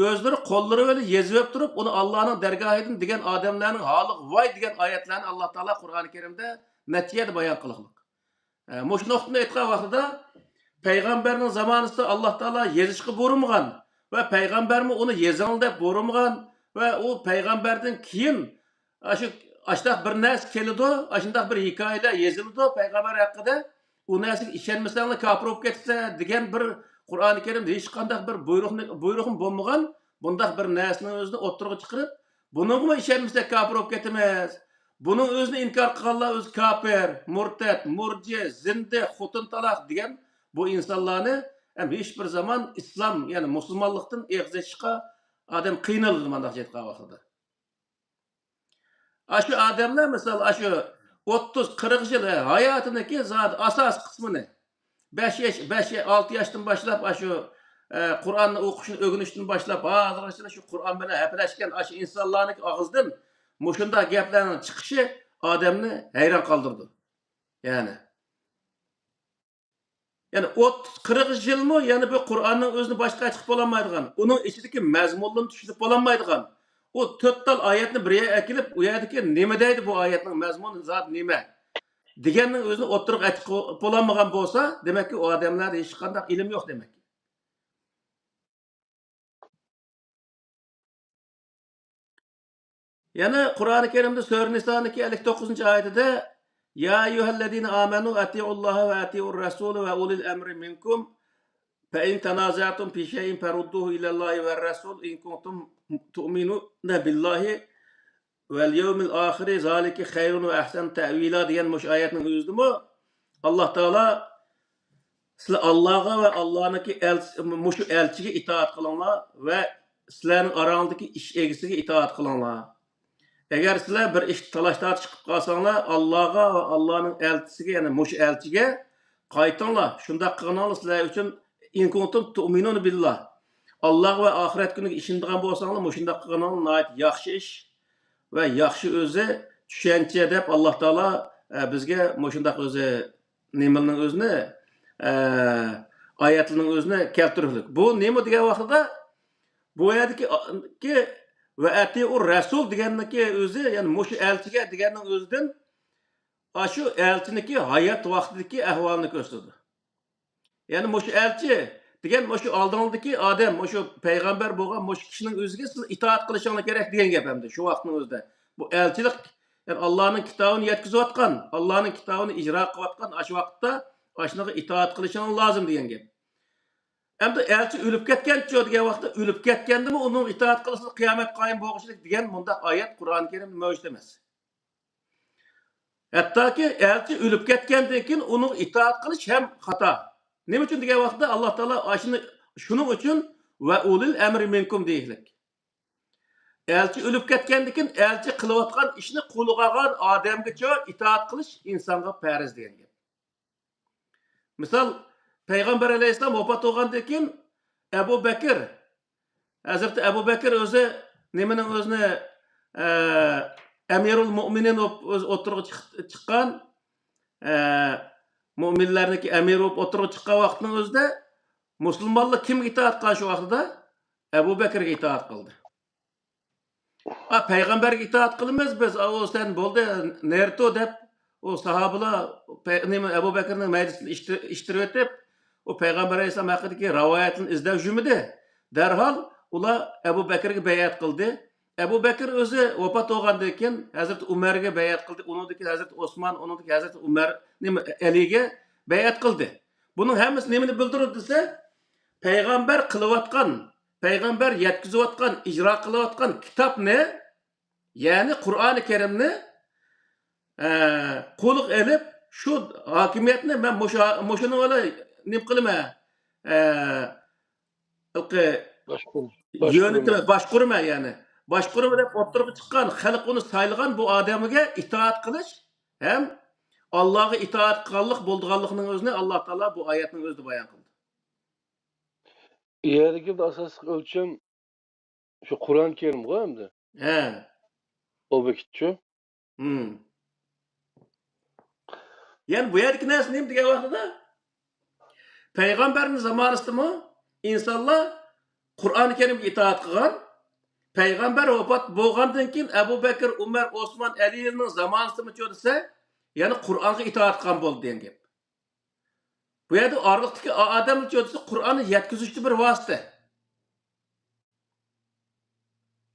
o'zlari qo'llari bilan yezib turib, uni Allohning dargohidan degan odamlarning holi voy degan oyatlarni Alloh taolo Qur'oni Karimda natijada bayon qilgan. Mush nuqtani aytgan vaqtida payg'ambarning zamonida Alloh taolo yezishga buyurmagan va payg'ambarmi uni yezing deb buyurmagan va u payg'ambardan keyin ashtaq bir narsa keladi, ashundaq bir hikoyalar yoziladi payg'ambar haqida. U narsaga ishonmasanglar kofir bo'lib ketsa degan bir Qur'oni Karimda hech qanday bir buyruqim bo'lmagan, bundaq bir narsani o'zini o'tirg'i chiqarib, buningga ishonmasak kofir bo'lib ketamiz. Buning o'zini inkor qilganlar o'zi kofir, murtad, murji, zindi, xotin taloq degan bu insonlarni ham hech bir zaman islom, ya'ni musulmonlikdan eg'zishga odam qiynaladi mana shunday aytgan vaqtida. Shu odamlar misol shu 30-40 yil hayotiniki zot asos qismini 5-6 yoshdan boshlab shu Qur'onni o'qishni o'rganishdan boshlab hozirgacha shu Qur'on bilan haplashgan shu insonlarning og'zidan mushunda gaplarning chiqishi odamni hayron qoldirdi. Ya'ni 30-40 yilmi yana bu Qur'onning o'zini boshqa chiqib bo'lmaydigan, uning ichidagi mazmunni tushunib bo'lmaydigan. O 4 tal oyatni bir yerga kelib, u yerdagi nima deydi bu oyatning mazmuni zot nima? Deganning o'zini o'tirib aytib bo'lmagan bo'lsa, demakki u odamlarda hech qanday ilm yo'q demak. Yana Qur'oni Karimda Sura Niso'ning 59-oyatida ya ayyuhallazina amanu atiiulloha va atiiur rasul va ulil amri minkum fa in tanaza'tum fi shay'in farudduhu ila Allohi va rasul in kuntum tu'minuna billahi vel yevmil ahiri zalike hayrun ve ahsen ta'vila degan mush oyatning o'zidimi Alloh taolo sizlar Allohga va Allohniki mushu elchiga itoat qilinglar va sizlarning orangdagi ish egisiga itoat qilinglar. Agar sizlar bir ish talash-tortish chiqib qolsanglar, Allohga va Allohning elchisiga, ya'ni mushu elchiga qaytinglar. Shundaq qilinglar sizlar uchun in kuntum tu'minuna billah. Alloh va oxirat kuniga ishonadigan bo'lsanglar, mushundaq qilinglar nihoyat yaxshi ish va yaxshi o'zi tushuncha deb Alloh taolo bizga mushundaq o'zi nimaning o'zini oyatlarning o'zini keltirdik. Bu nima degan vaqtida bu yerdagi va atiur rasul deganniki o'zi, ya'ni mushu elchiga deganning o'zidan shu elchiniki hayot vaqtidagi ahvolni ko'rsatadi. Ya'ni mushu elchi degan mushu oldingdagi odam, mushu payg'ambar bo'lgan mushu kishining o'ziga siz itoat qilishingiz kerak degan gap hamda shu vaqtning o'zida. Bu elchilik, ya'ni Allohning kitobini yetkazayotgan, Allohning kitobini ijro qilayotgan shu vaqtda ashnaqa itoat qilishingiz lozim degan gap. Hamda elchi o'lib ketgancha degan vaqtda o'lib ketgandimi uning itoat qilsa qiyomat qoyim bo'lishlik degan bunda oyat Qur'oni Karimda mavjud emas. Hattoki elchi o'lib ketgandan keyin uning itoat qilish ham xato. Nima uchun degan vaqtda Alloh taolo shuning uchun va ulil amri minkum deylik. Elchi o'lib ketgandan keyin elchi qilayotgan ishni qo'lg'agan odamgacha itoat qilish insonga farz degan gap. Misol Payg'ambar alayhissalom vafot bo'lgandan keyin Abu Bakr, Hazrat Abu Bakr o'zi nimaning o'zini Amirul Mu'minin o'tirib chiqqan, mu'minlarniki amir bo'lib o'tirib chiqqan vaqtning o'zida musulmonlar kimga itoat qilgan shu vaqtda? Abu Bakrga itoat qildi. Payg'ambarga itoat qilamiz biz, o sen bo'ldi, nerto deb o sahobalar Abu Bakrning majlisini ishtirib o'tib, o Payg'ambar alayhisalom haqidagi rivoyatni izlab yurmadi. Darhol ular Abu Bakrga bay'at qildi. Abu Bakr o'zi vafot bo'lgandan keyin Hazrat Umarga bay'at qildi. Uningdagi Hazrat Osmon, uningdagi Hazrat Umar, Aliga bay'at qildi. Buning hammasi nimani bildiradi desa, payg'ambar qilayotgan, payg'ambar yetkazayotgan, ijro qilayotgan kitobni, ya'ni Qur'oni Karimni qo'liq olib, shu hokimiyatni men mushuni ola nima qilaman? Boshqurma ya'ni. Boshqurma deb o'tirib chiqqan, xalq uni saylagan bu odamiga itoat qilish ham Allohga itoat qilganlik bo'lganligining o'zini Alloh taolo bu oyatning o'zida bayon qildi. Yerdagi asosiy o'lcham shu Qur'oni Karimga hamda. He. O vakitchi. Yani bu yerdagi narsa nima degan vaqtida payg'ambarning zamonasidami insonlar Qur'oni Karimga itoat qilgan. Payg'ambar vafot bo'lgandan keyin Abu Bakr, Umar, Osmon, Alining zamonasidami desa, ya'ni Qur'onga itoat qilgan bo'ldi degan gap. Bu yerda orliqdagi odamlar desa Qur'onni yetkazishda bir vosita.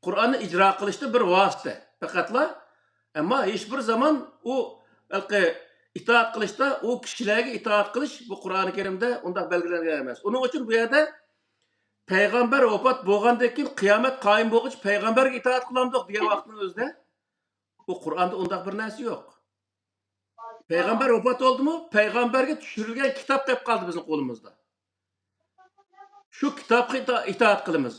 Qur'onni ijro qilishda bir vosita. Faqatla ammo hech bir zaman u itoat qilishda u kishilarga itoat qilish bu Qur'oni Karimda undaq belgilangan emas. Uning uchun bu yerda payg'ambar vafot bo'lgandan keyin qiyomat qoyim bo'lgach payg'ambarga itoat qilamdiq degan vaqtning o'zida bu Qur'onda undaq bir narsa yo'q. Payg'ambar vafot bo'ldimi? Payg'ambarga tushirilgan kitob deb qoldi bizning qo'limizda. Shu kitobga itoat qilamiz.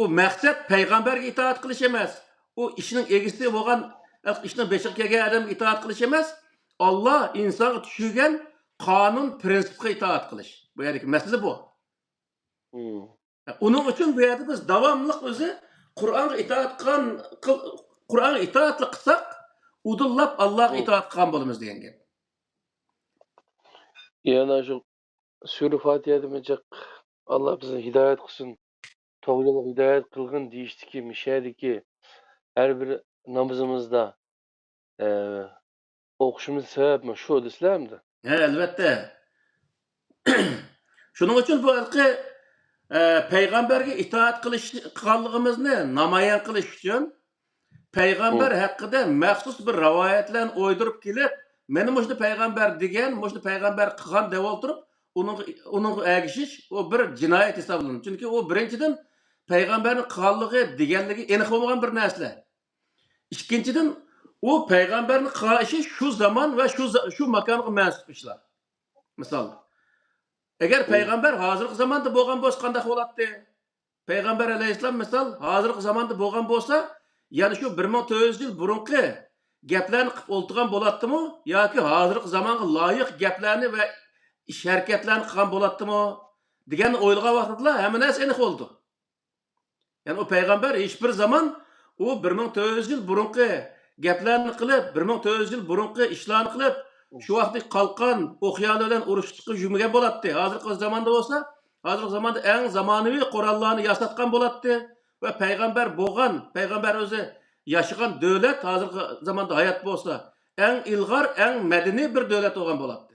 U maqsad payg'ambarga itoat qilish emas. U ishning egisi bo'lgan, ishning beshiga kelgan odamga itoat qilish emas. Alloh insonga tushirgan qonun, prinsipga itoat qilish. Bu yerdagi masala bu. Uning uchun bu yerda biz davomli o'zi Qur'onga itoat qilgan, Qur'onga itoat qilsak, udullab Allohga itoat qilgan bo'lamiz degan gap. Yana shu Sura Fatihada mecaq Allah bizni hidoyat qilsin. To'g'ri yo'lga hidoyat qilgin deyishdiki, mishadiki har bir namozimizda o'qishimiz sababmi shu deslamdi. Ha, albatta. Shuning uchun bu payg'ambarga itoat qilganligimizni namoyon qilish uchun payg'ambar haqida maxsus bir rivoyatlarni o'ydirib kelib, meni mushni payg'ambar degan, mushni payg'ambar qilgan deb o'tirib, uning agishish o bir jinoyat hisoblanadi. Chunki u birinchidan payg'ambarning qilganligi deganligi aniq bo'lmagan bir narsa. Ikkinchidan u payg'ambarning qilgan ishi shu zamon va shu makonga mansub ishlar. Misol Agar Hı. payg'ambar hozirgi zamonda bo'lgan bo'lsa qanday bo'ladi? Payg'ambar alayhissalom misol hozirgi zamonda bo'lgan bo'lsa, ya'ni shu 1400 yil burungi gaplarni qilib o'ltirgan bo'ladimi yoki hozirgi zamonga loyiq gaplarni va ish harakatlarni qilgan bo'ladimi deganni o'ylagan vaqtida hamma narsa aniq bo'ldi. Ya'ni o payg'ambar hech bir zaman u 1400 yil burungi gaplarni qilib, 1400 yil burungi ishlarni qilib, shu vaqtda qalqon o'qiyonlar bilan urush chiqib yurmagan bo'ladi. Hozirgi zamonda bo'lsa, hozirgi zamonda eng zamonaviy qurollarni yasatgan bo'ladi va payg'ambar bo'lgan, payg'ambar o'zi yashagan davlat hozirgi zamonda hayot bo'lsa, eng ilg'or, eng madaniy bir davlat bo'lgan bo'ladi.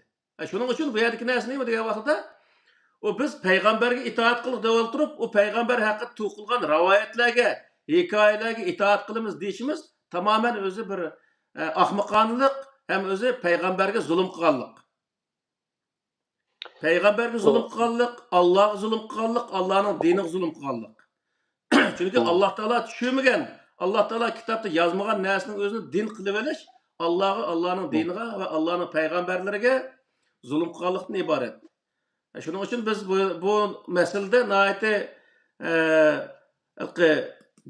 Shuning uchun bu yerdagi narsa nima degan vaqtda o biz payg'ambarga itoat qilib deb o'tirib, o payg'ambar haqida to'qilgan rivoyatlarga, hikoyalarga itoat qilamiz deyishimiz tamoman o'zi bir ahmoqonlik ham o'zi payg'ambarga zulm qilganlik. Payg'ambarga zulm O qilganlik, Allohga zulm qilganlik, Allohning diniga zulm qilganlik. Chunki Hı. Alloh taolo tushunmagan, Alloh taolo kitobda yozmagan narsaning o'zini din qilib olish Allohga, Allohning Hı. diniga va Allohning payg'ambarlariga zulm qilganlikdan iborat. Shuning uchun biz bu masalada nihoyatda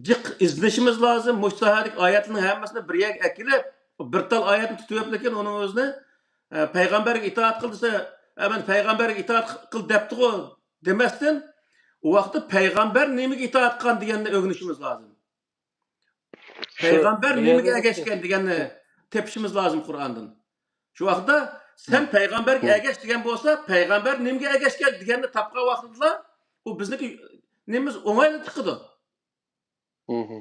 jiq izlashimiz lozim. Mushtaharik oyatning hammasini bir yerga akilib, bir tal oyatni tutib lekin uning o'zini payg'ambarga itoat qil desa, men payg'ambarga itoat qil debdi-ku demasdan, u vaqtda payg'ambar nimaga itoat qilgan deganni o'rganishimiz lozim. Şu Payg'ambar bir nimaga yerde ergashgan deganni tepishimiz lozim Qur'ondan. Shu vaqtda sen payg'ambarga Hı. ergash degan bo'lsa, payg'ambar nimaga ergashgan deganni topgan vaqtida u bizniki nimiz o'ng'ayli chiqadi. Hı hı.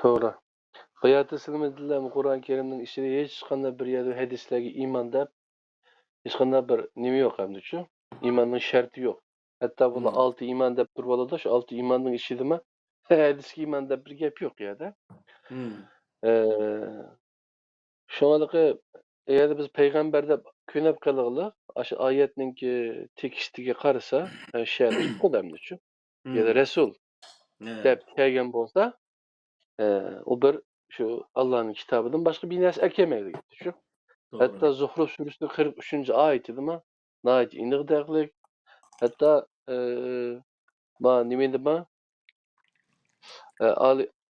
To'g'ri. Bu yerda sizlar dedilar Qur'oni Karimning ichida hech qanday bir yerda hadislarga iymon deb hech qanday bir nima yo'q hamda-chu. Iymonning sharti yo'q. Hatto bular 6 iymon deb turib oladi, shu 6 iymonning ichidami hadisga iymon deb bir gap yo'q yerda. Şoňalyky eger biz paýgamber dep könep galygyla, aşy ayetninki tekstiga garasa, şeýle tutuldy hemde-çü. Ýa-da Resul dep kelgen bolsa, o bir şu Allah'ın kitabından başka bir näse ekemegdi gitdi şu. Hatta Zuhruf suresining 43-nji aýetinde naýat iniq deglik. Hatta ma nimende ma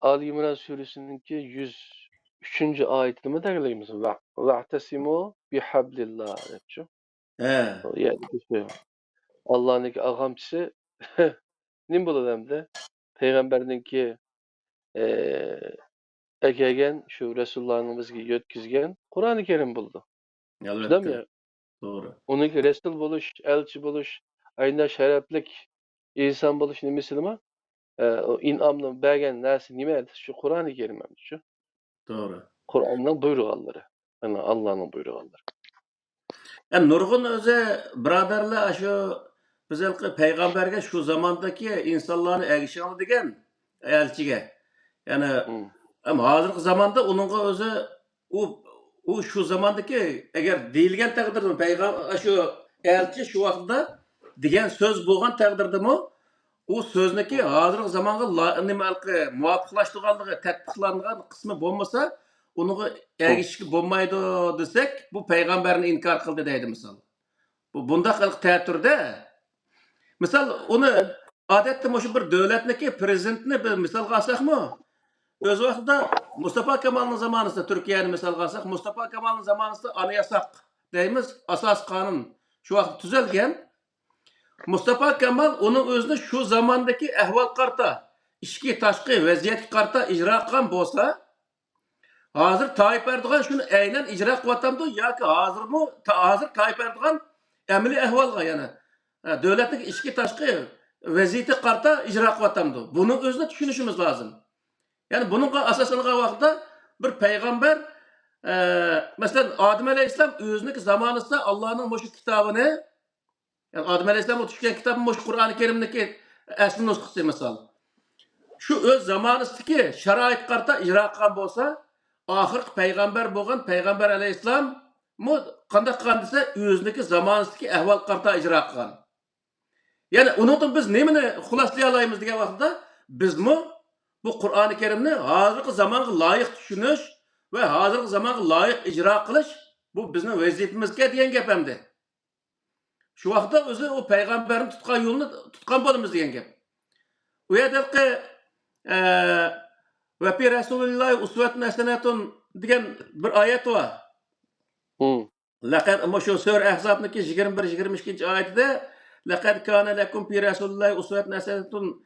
Ali İmran suresininki 103-nji aýetinde mi degligimiz? Wa'tasimu bihablillah depçi. Yani Allah'ınki agamçısı nim bolady hemde? Peýgamberdinki ekegen şu Resulullah'ın bizge ýetkizgen Kur'an-ı Kerim boldy. Şuldam ya? Doğru. Onunki resul boluş, elçi boluş, aýna şereplik insan boluş nimesi nima? O inamly bergen näse nime? Şu Kur'an-ı Kerim hemde şu. Doğru. Kur'anyň buyrugallary. Ana Allah'nyň buyrugallary. Nurgun özü braderler şu bizelki peygamberge şu zamandaki insanlarını erişen degen elçige. Yani ama hazırki zamanda onunla özü o şu zamandaki eğer değilgen takdirde peygamber şu elçi şu vaqtda degen söz bolgan takdirde mi o sözneki hazırki zamanga muvafiqlaştırganlığı tatbiqlangan kısmı bolmasa onu erişki bolmaydı desek bu peygamberin inkar kıldı deydi misal. Bunda qılık təturda misal onu adətdə məşhur bir dövlətniki prezidentini bir misal qalsaqmı? Öz vaxtında Mustafa Kemal'ın zamanında Türkiye'ni misal qalsaq, Mustafa Kemal'ın zamanında anayasak deyimiz asas kanun şu vaxt tüzelgen. Mustafa Kemal onun özünü şu zamandaki ahval qarta, işki taşqi vaziyet qarta icra qilgan bolsa, hazır Tayyip Erdoğan şunu aynen icra qilatamdı yoki hazır Tayyip Erdoğan amaliy ahvolga yana davlatning ichki tashqi vaziyati qarta ijro qilatamdi. Buning o'zini tushunishimiz lozim. Ya'ni buningga asoslangan vaqtda bir payg'ambar masalan Odam alayhissalom o'zining zamonida Allohning o'sha kitobini, ya'ni Odam alayhissalom tushgan kitob o'sha Qur'oni Karimniki asl nusxasi misol. Shu o'z zamonidagi sharoit qarta ijro qilgan bo'lsa, oxirgi payg'ambar bo'lgan payg'ambar alayhissalom qanday qilgan desa o'ziniki zamonidagi ahvol qarta ijro qilgan. Ya'ni undan biz nimani xulosalay olamiz degan vaqtda bizmi bu Qur'oni Karimni hozirgi zamonga loyiq tushunish va hozirgi zamonga loyiq ijro qilish bu bizning vazifamizga degan gap hamda. Şu vaqtda o'zi o payg'ambarning tutgan yo'lini tutgan bo'lamiz degan gap. U yerdagi va fi rasulillahi uswatun hasanatun degan bir oyat bor. Hı. Laqad şu Sura Ahzab'niki 21-22 oyatida laqad kana lakum fi rasulillahi uswatun hasanatun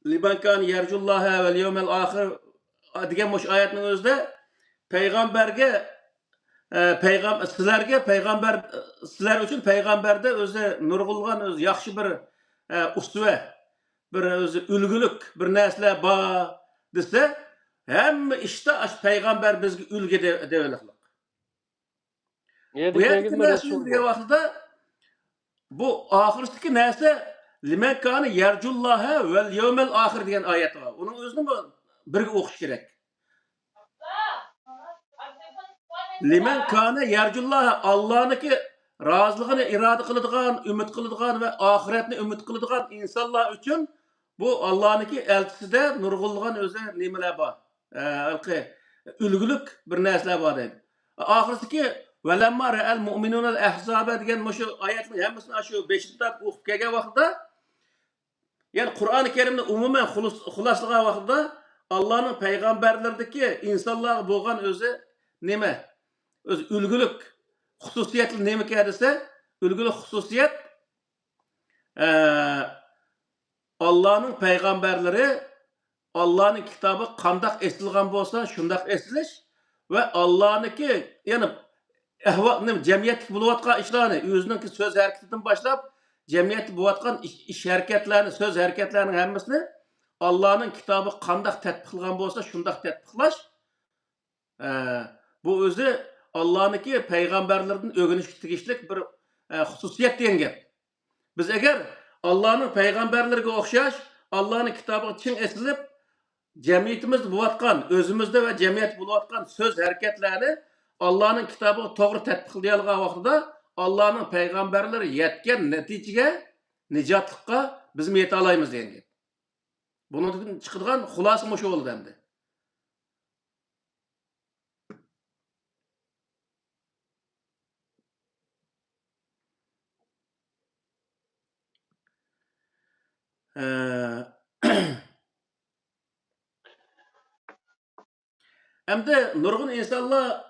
liman kana yarjullaha vel yawmil ahir degan mush oyatning o'zida payg'ambarga sizlar uchun payg'ambarda o'zi nurg'ulg'an o'zi yaxshi bir usva, bir o'zi ulgulik bir narsalar bor desa, hamma ishda payg'ambar bizga ulgu deyapti. Bu Yedik yerdagi negizme narsa Resul degan bu. vaqtda bu oxirdagi narsa liman kana yarjullaha vel yawmil ahir degan oyat bor. Uning o'zini birga o'qish kerak. Liman kana yarjullaha Allah'niki razılığını irade kılıdığan, ümit kılıdığan ve ahiretini ümit kılıdığan insanlar için bu Allah'niki elçiside nurgulluğun özü nimeler var. Ülgülük bir nesler var deydi. Ahirisi velemma re'el mu'minunel ehzabe degen şu ayetini hemmisini şu 5. okup kelgen vaxtda yani Kur'an-ı Kerim'de umumen hulaslığa vaxtda Allah'ın peygamberlerdeki insanlar boğan özü nime? Öz ülgülük hususiyetli nemi dese ülgülük hususiyet Allah'ın peygamberleri Allah'ın kitabı kandak esilgan bolsa şundak esiliş ve Allah'ınki yani cemiyet buluvatkan işlerini özününki söz hareketinden başlap cemiyet buluvatkan iş hareketlerini söz hareketlerinin hemmisini Allah'ın kitabı kandak tetbikilgan bolsa şundak tetbiklaş bu özü Allah'ınki peygamberlerden ögünüş tigişlik bir hususiyet deyen gap. Biz eğer Allah'ın peygamberlerine okşaş, Allah'ın kitabı çin esilip, cemiyetimiz bulatkan, özümüzde ve cemiyet bulatkan söz hareketlerini Allah'ın kitabı doğru tetbiklayalga vaxtida Allah'ın peygamberleri yetken neticeye, nicatlıkka bizim yete alayımız deyen gap. Bunun çıkıdığan hulası mı şu oldu demdi. Hem de nurgun insanlar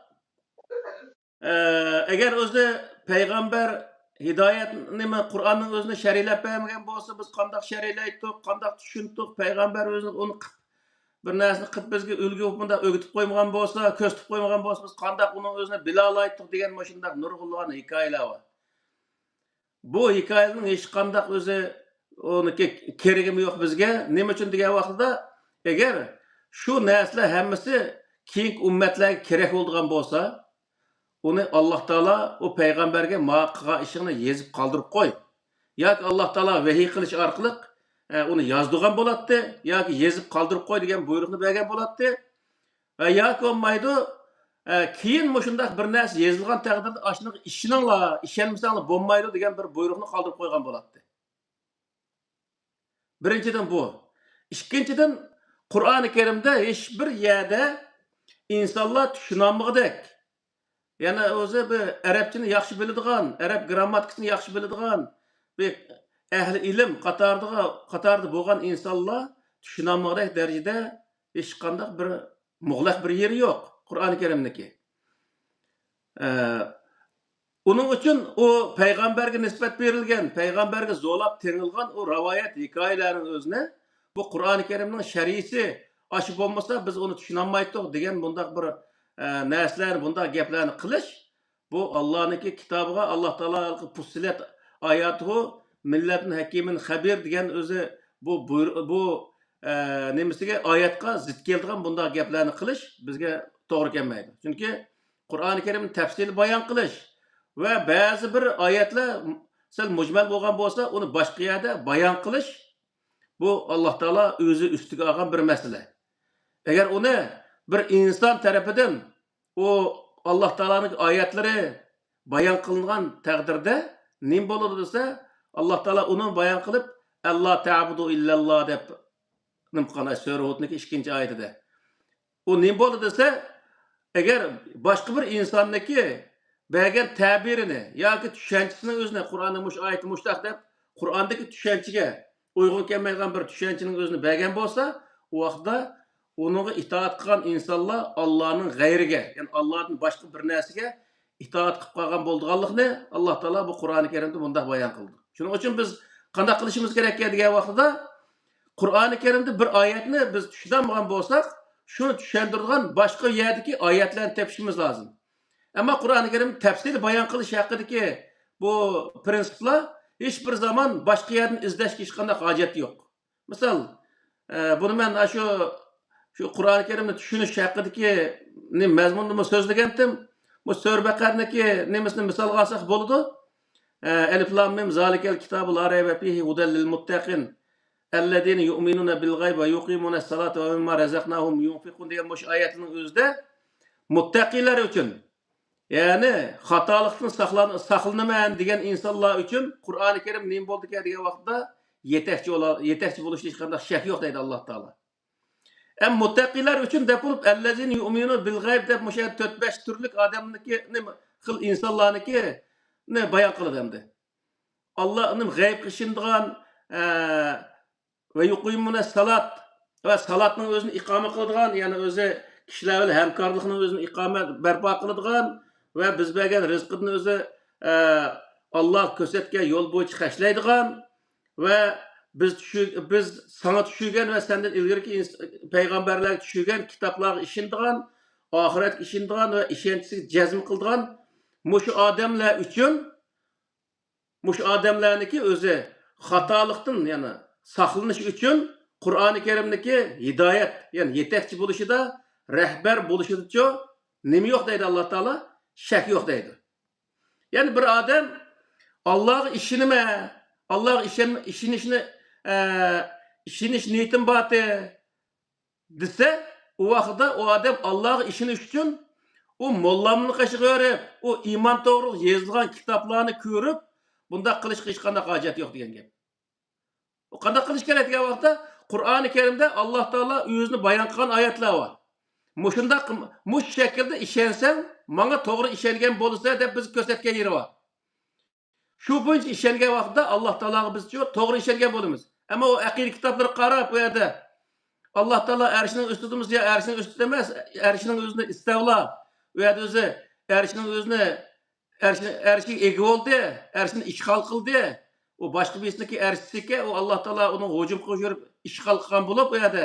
eğer özde peygamber hidayet nime Kur'an'ın özünü şerilep vermegen bolsa biz kandak şerileydik, kandak düşündük, peygamber özünü onu bir narsani qilib bizga ulgu bunda o'gitib qo'ymagan bo'lsa, ko'rsatib qo'ymagan bo'lsa, biz qandaq uning o'zini bila olaydik degan mana shunday nurg'ulg'an hikoyalar bor. Bu hikoyaning hech qandaq o'zi uniki keragimi yo'q bizga. Nima uchun degan vaqtda agar shu narsalar hammasi keyingi ummatlarga kerak bo'lgan bo'lsa, uni Alloh taolo o payg'ambarga ma qilgan ishini yezib qoldirib qo'y. Yoki Alloh taolo vahiy qilish orqali uni yozdirgan bo'ladi yoki yezib qoldirib qo'y degan buyruqni bergan bo'ladi. Yoki olmaydi keyin mushundaq bir narsa yozilgan taqdirda ashuni ishoninglar, ishonmasanglar bo'lmaydi degan bir buyruqni qoldirib qo'ygan bo'ladi. Birinchidan bu. Ikkinchidan Qur'oni Karimda hech bir yerda insonlar tushunolmag'idek yana o'zi bir arabchani yaxshi biladigan, arab grammatikasini yaxshi biladigan bir ehli ilm qatarda bo'lgan insonlar tushunolmag'idek darajada hech qanday bir muğlaq bir yeri yo'q Qur'oni Karimniki. Onun uchun o payg'ambarga nisbat berilgan, payg'ambarga zo'lab terilgan o rivoyat hikoyalarning o'zini bu Qur'oni Karimning shar'isi aşı bo'lmasa biz uni tushunolmaydik degan bundaq bir narsalar, bundaq gaplarni qilish bu Allohniki kitobiga Alloh taolo Fussilat oyati millatning hakimin xabir degan o'zi bu nimasiga oyatga zid keladigan bundaq gaplarni qilish bizga to'g'ri kelmaydi. Chunki Qur'oni Karimning tafsili bayon qilish ve bazı bir ayetler sel mujmal bo'lgan bo'lsa, uni boshqa yerda bayon qilish bu Alloh taolo o'zi ustiga olgan bir masala. Agar uni bir inson tarafidan o Alloh taoloning oyatlari bayon qilingan taqdirda nim bo'ladi desa, Alloh taolo uni bayon qilib, "Alloh ta'budu illalloh" deb nimqana Sura Hudning 2-oyatida. O nim bo'ladi desa, agar boshqa bir insonniki bergen tabirini yoki tushunchasining o'zini Qur'onning mush oyati mushtaq deb Qur'ondagi tushunchaga uyg'un kelmaydigan bir tushunchaning o'zini bergan bo'lsa, u vaqtda uningga itoat qilgan insonlar Allohning g'ayriga, ya'ni Allohdan boshqa bir narsaga itoat qilib qolgan bo'lganligini Alloh taolo bu Qur'oni Karimda bunday bayon qildi. Shuning uchun biz qanday qilishimiz kerak degan vaqtda Qur'oni Karimda bir oyatni biz tushunolmagan bo'lsak, shuni tushuntiradigan boshqa yerdagi oyatlarni topishimiz lozim. Ama Qur'oni Karim tafsili bayon qilish haqidagi bu prinsiplar hech bir zaman boshqa yerdan izlashga hech qanday hojat yo'q. Misol, buni men shu Qur'oni Karimni tushunish haqidagi mazmunni so'zlagandim. Bu Sura Baqarniki nemisini misol olsak bo'ladi. Alif lam mim zalikel kitabu la rayba fihi hudal lil muttaqin ellezina yu'minuna bil g'aybi ve yuqimuna salata ve mimma razaqnahum yunfiqun degan bu oyatning o'zida muttaqilar uchun, yani xatolikdan saqlanaman degan insonlar uchun Qur'oni Karim nima bo'ldi degan vaqtda yetakchi bo'lishda hech qanday shak yo'q deydi Alloh taolo. Hem muttaqilar uchun deb bo'lib ellezina yu'minuna bil g'ayb deb musha 4-5 turlik odamniki xil insonlarniki ne bayon qiladi endi. Allohning g'ayb qilishadigan ve yuqimuna salat ve salatning o'zini iqoma qiladigan, ya'ni o'zi kishilar bilan hamkorlikni o'zini iqoma barpo qiladigan ve biz bergan rizqni o'zi Alloh ko'rsatgan yo'l bo'yicha xashlaydigan ve biz sana tushirgan ve senden ilgirki payg'ambarlarga tushirgan kitoblarga ishonadigan, oxiratga ishonadigan ve ishonchisiga jazm qiladigan mushu odamlar uchun, mushu odamlarniki o'zi xatolikdan, ya'ni saqlanish uchun Qur'oni Karimdagi hidoyat, ya'ni yetakchi bo'lishida, rahbar bo'lishida nima yo'q deydi Alloh taolo, shak yo'q deydi. Ya'ni bir odam Allohga ishonma, Allohga ishonish niyatim bor desa, u vaqtda u odam Allohga ishonish uchun u mollamni qashiq o'rib, u iymon to'g'ri yozilgan kitoblarni ko'rib, bunda qilish hech qanday hojat yo'q degan gap. O qanday qilish kerak degan vaqtda Qur'oni Karimda Alloh taolo o'zini bayon qilgan oyatlar bor. Mushundaq mush shaklda ishonsang, menga to'g'ri ishongan bo'lsa deb biz ko'rsatgan yeri bor. Shu bo'yicha ishongan vaqtda Alloh taologa biz to'g'ri ishongan bo'lamiz. Ammo o aqida kitoblarga qarab bu yerda Alloh taolo arshining ustidamiz ya arshining ustida emas, arshining o'zini istavla, u yerda o'zi arshining o'zini arshga ega bo'ldi, arshni ishg'ol qildi. O boshqa birisniki arshiga u Alloh taolo uni hujum qilib yurib ishg'ol qilgan bo'lib u yerda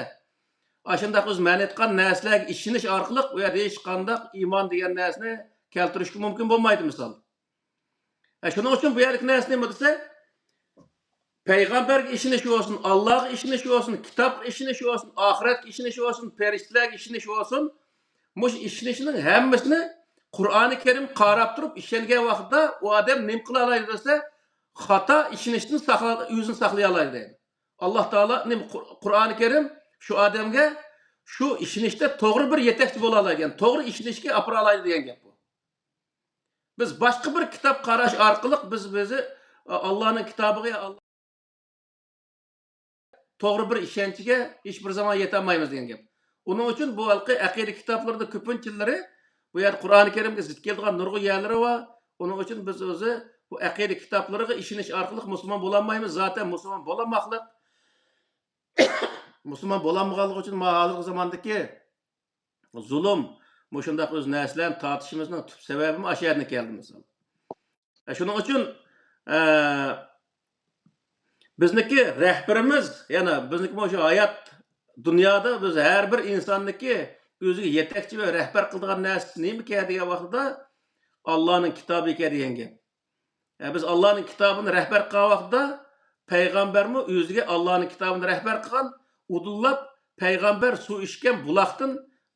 ashundaq o'z man etgan narsalarga ishonish orqali u yerda hech qanday iymon degan narsani keltirishga mumkin bo'lmaydi misol. Shuning uchun bu yerlik narsa nima desa, payg'ambarga ishonish bo'lsin, Allohga ishonish bo'lsin, kitobga ishonish bo'lsin, oxiratga ishonish bo'lsin, farishtalarga ishonish bo'lsin, mush ishonishning hammasini Qur'oni Karim qarab turib ishongan vaqtda u odam nima qila oladi desa, xato ishonishdan o'zini saqlay oladi deydi. Alloh taolo Qur'oni Karim shu odamga shu ishonishda to'g'ri bir yetakchi bo'la oladi, ya'ni to'g'ri ishonishga apara oladi degan gap bu. Biz boshqa bir kitob qarash orqali biz Allohning kitobiga to'g'ri bir ishonchga hech bir zaman yeta olmaymiz degan gap. Uning uchun bu aqida kitoblarida ko'pinchilari bu yer Qur'oni Karimga zid keladigan nurg'un yerlari bor. Uning uchun biz o'zi bu aqida kitoblariga ishonish orqali musulmon bo'la olmaymiz. Zaten musulmon bo'lamoqlik musulmon bo'lanmaganligi uchun hozirgi zamondagi zulm, shundaq o'z narsalarni tortishimizning tub sababi mana shu yerdan keldi misol. Shuning uchun bizniki rahbarimiz, ya'ni bizniki mana shu hayot dunyoda biz har bir insonniki o'ziga yetakchi va rahbar qiladigan narsa nima degan vaqtda Allohning kitobi degan gap. Biz Allohning kitobini rahbar qilgan vaqtda payg'ambarmi o'ziga Allohning kitobini rahbar qilgan, udullab payg'ambar suv ichgan buloqdan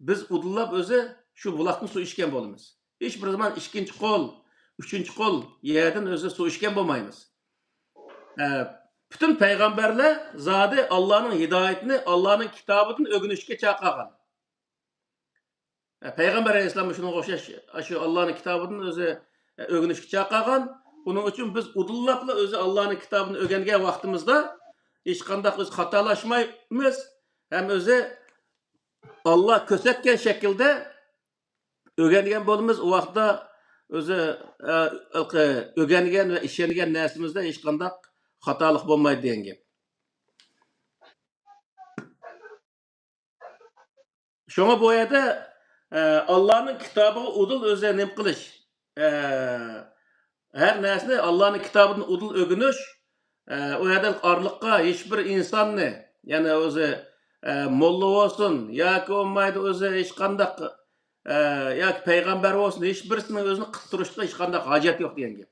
biz udullab o'zi shu buloqdan suv ichgan bo'lamiz. Hech bir zaman ikkinchi qo'l, uchinchi qo'l yerdan o'zi suv ichgan bo'lmaymiz. Bütün payg'ambarlar zodi Allohning hidoyatini, Allohning kitobidan o'rganishga chaqirgan. Payg'ambar alayhisalom shunga o'xshash shu Allohning kitobidan o'zi o'rganishga chaqirgan. Buning uchun biz udullabla o'zi Allohning kitobini o'rgangan vaqtimizda hech qanday o'z xatolashmaymiz. Ham o'zi Alloh ko'rsatgan shaklda o'rgangan bo'lamiz. U vaqtda o'zi o'rgangan va ishongan narsamizda hech qanday xatolik bo'lmaydi degan gap. Şuna bu yerda Allohning kitobiga udul o'zi nima qilish, har narsani Allohning kitobidan udul o'rganish, u yerdan orliqqa hech bir insonni, ya'ni o'zi molla bo'lsin yoki bo'lmaydi o'zi hech qanday yoki payg'ambar bo'lsin, hech birisining o'zini qistirishga hech qanday hojat yo'q degan gap.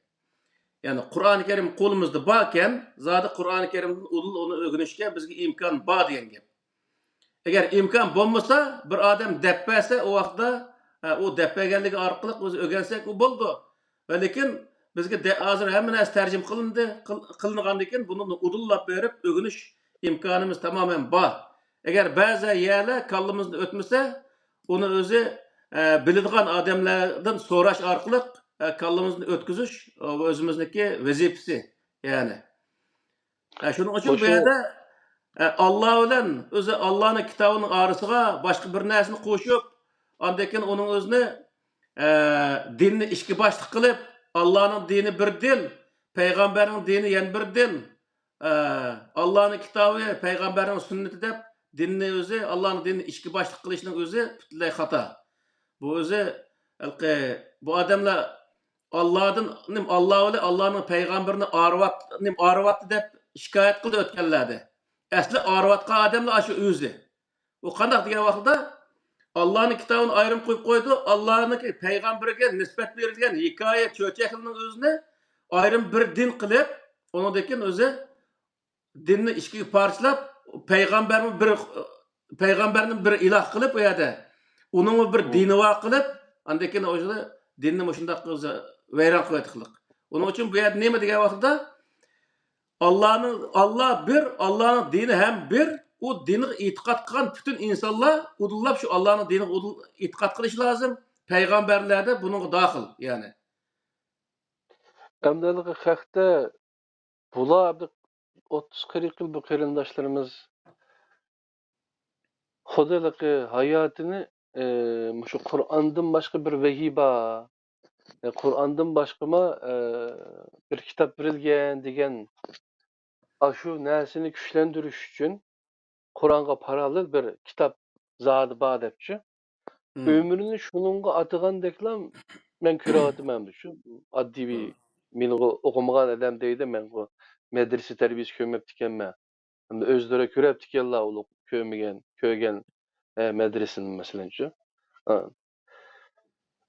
Ya'ni Qur'oni Karim qo'limizda bor ekan, zodi Qur'oni Karimdan udul uni o'rganishga bizga imkon bor degan gap. Agar imkon bo'lmasa, bir odam deb bersa, u vaqtda u deb berganligi orqali o'zi o'rgansak u bo'ldi. Va lekin bizga hozir hamma narsa tarjima qilindi, qilingandan keyin buni udullab berib o'rganish imkonimiz tamoman bor. Agar ba'zi yerlar kallamizni o'tmasa, uni o'zi biladigan odamlardan so'rash orqali kallamizni o'tkazish o'zimizniki vazifasi, ya'ni. Shuning uchun bu yerda Allah bilan o'zi Allohning kitobining orasiga boshqa bir narsani qo'shib, undan keyin uning o'zini dinni ikki boshliq qilib, Allohning dini bir din, payg'ambarning dini yana bir din, Allohning kitobi, payg'ambarning sunnati deb dinni o'zi Allohning dinini ikki boshliq qilishning o'zi butunlay xato. Bu o'zi bu odamlar Allohdan Alloh bilan Allohning payg'ambarini arvat deb shikoyat qildi o'tganlarda. Asli arvatgan odamlar shu o'zi. U qanday degan vaqtda Allohning kitobini ayrim qo'yib qo'ydi, Allohning payg'ambariga nisbat berilgan hikoya cho'chaklarning o'zini ayrim bir din qilib, undan keyin o'zi dinni ikkiga parchalab, payg'ambarni bir iloh qilib u yerda uning bir dini bor qilib, undan keyin o'sha dinni shunday o'zi vayron qilib. Uning uchun bu yerda nima degan vaqtda Allah bir, Allah'ın dini hem bir, o dini itikat kılan bütün insanlar udullab şu Allah'ın dini itikat kılış lazım. Peygamberler de bunun dahil yani. Emdalығы xaqda bular 30-40 yıl bu qarindoshlarimiz Xudoyligi hayotini şu Qur'ondan boshqa bir vahiy bor, Qur'ondan boshqa bir kitob berilgan degan shu narsani kuchlantirish uchun Qur'onga parallel bir kitob zodi bor debchi. Ömrünü şununla atığandaklam men ko'ryapman shu oddiy meni o'qimagan odam deydi, men bu madrasa tarbiyasi ko'rmabdi ekanman. Endi o'zlari ko'rabdi ekanlar u ko'rgan madrasani masalanchi.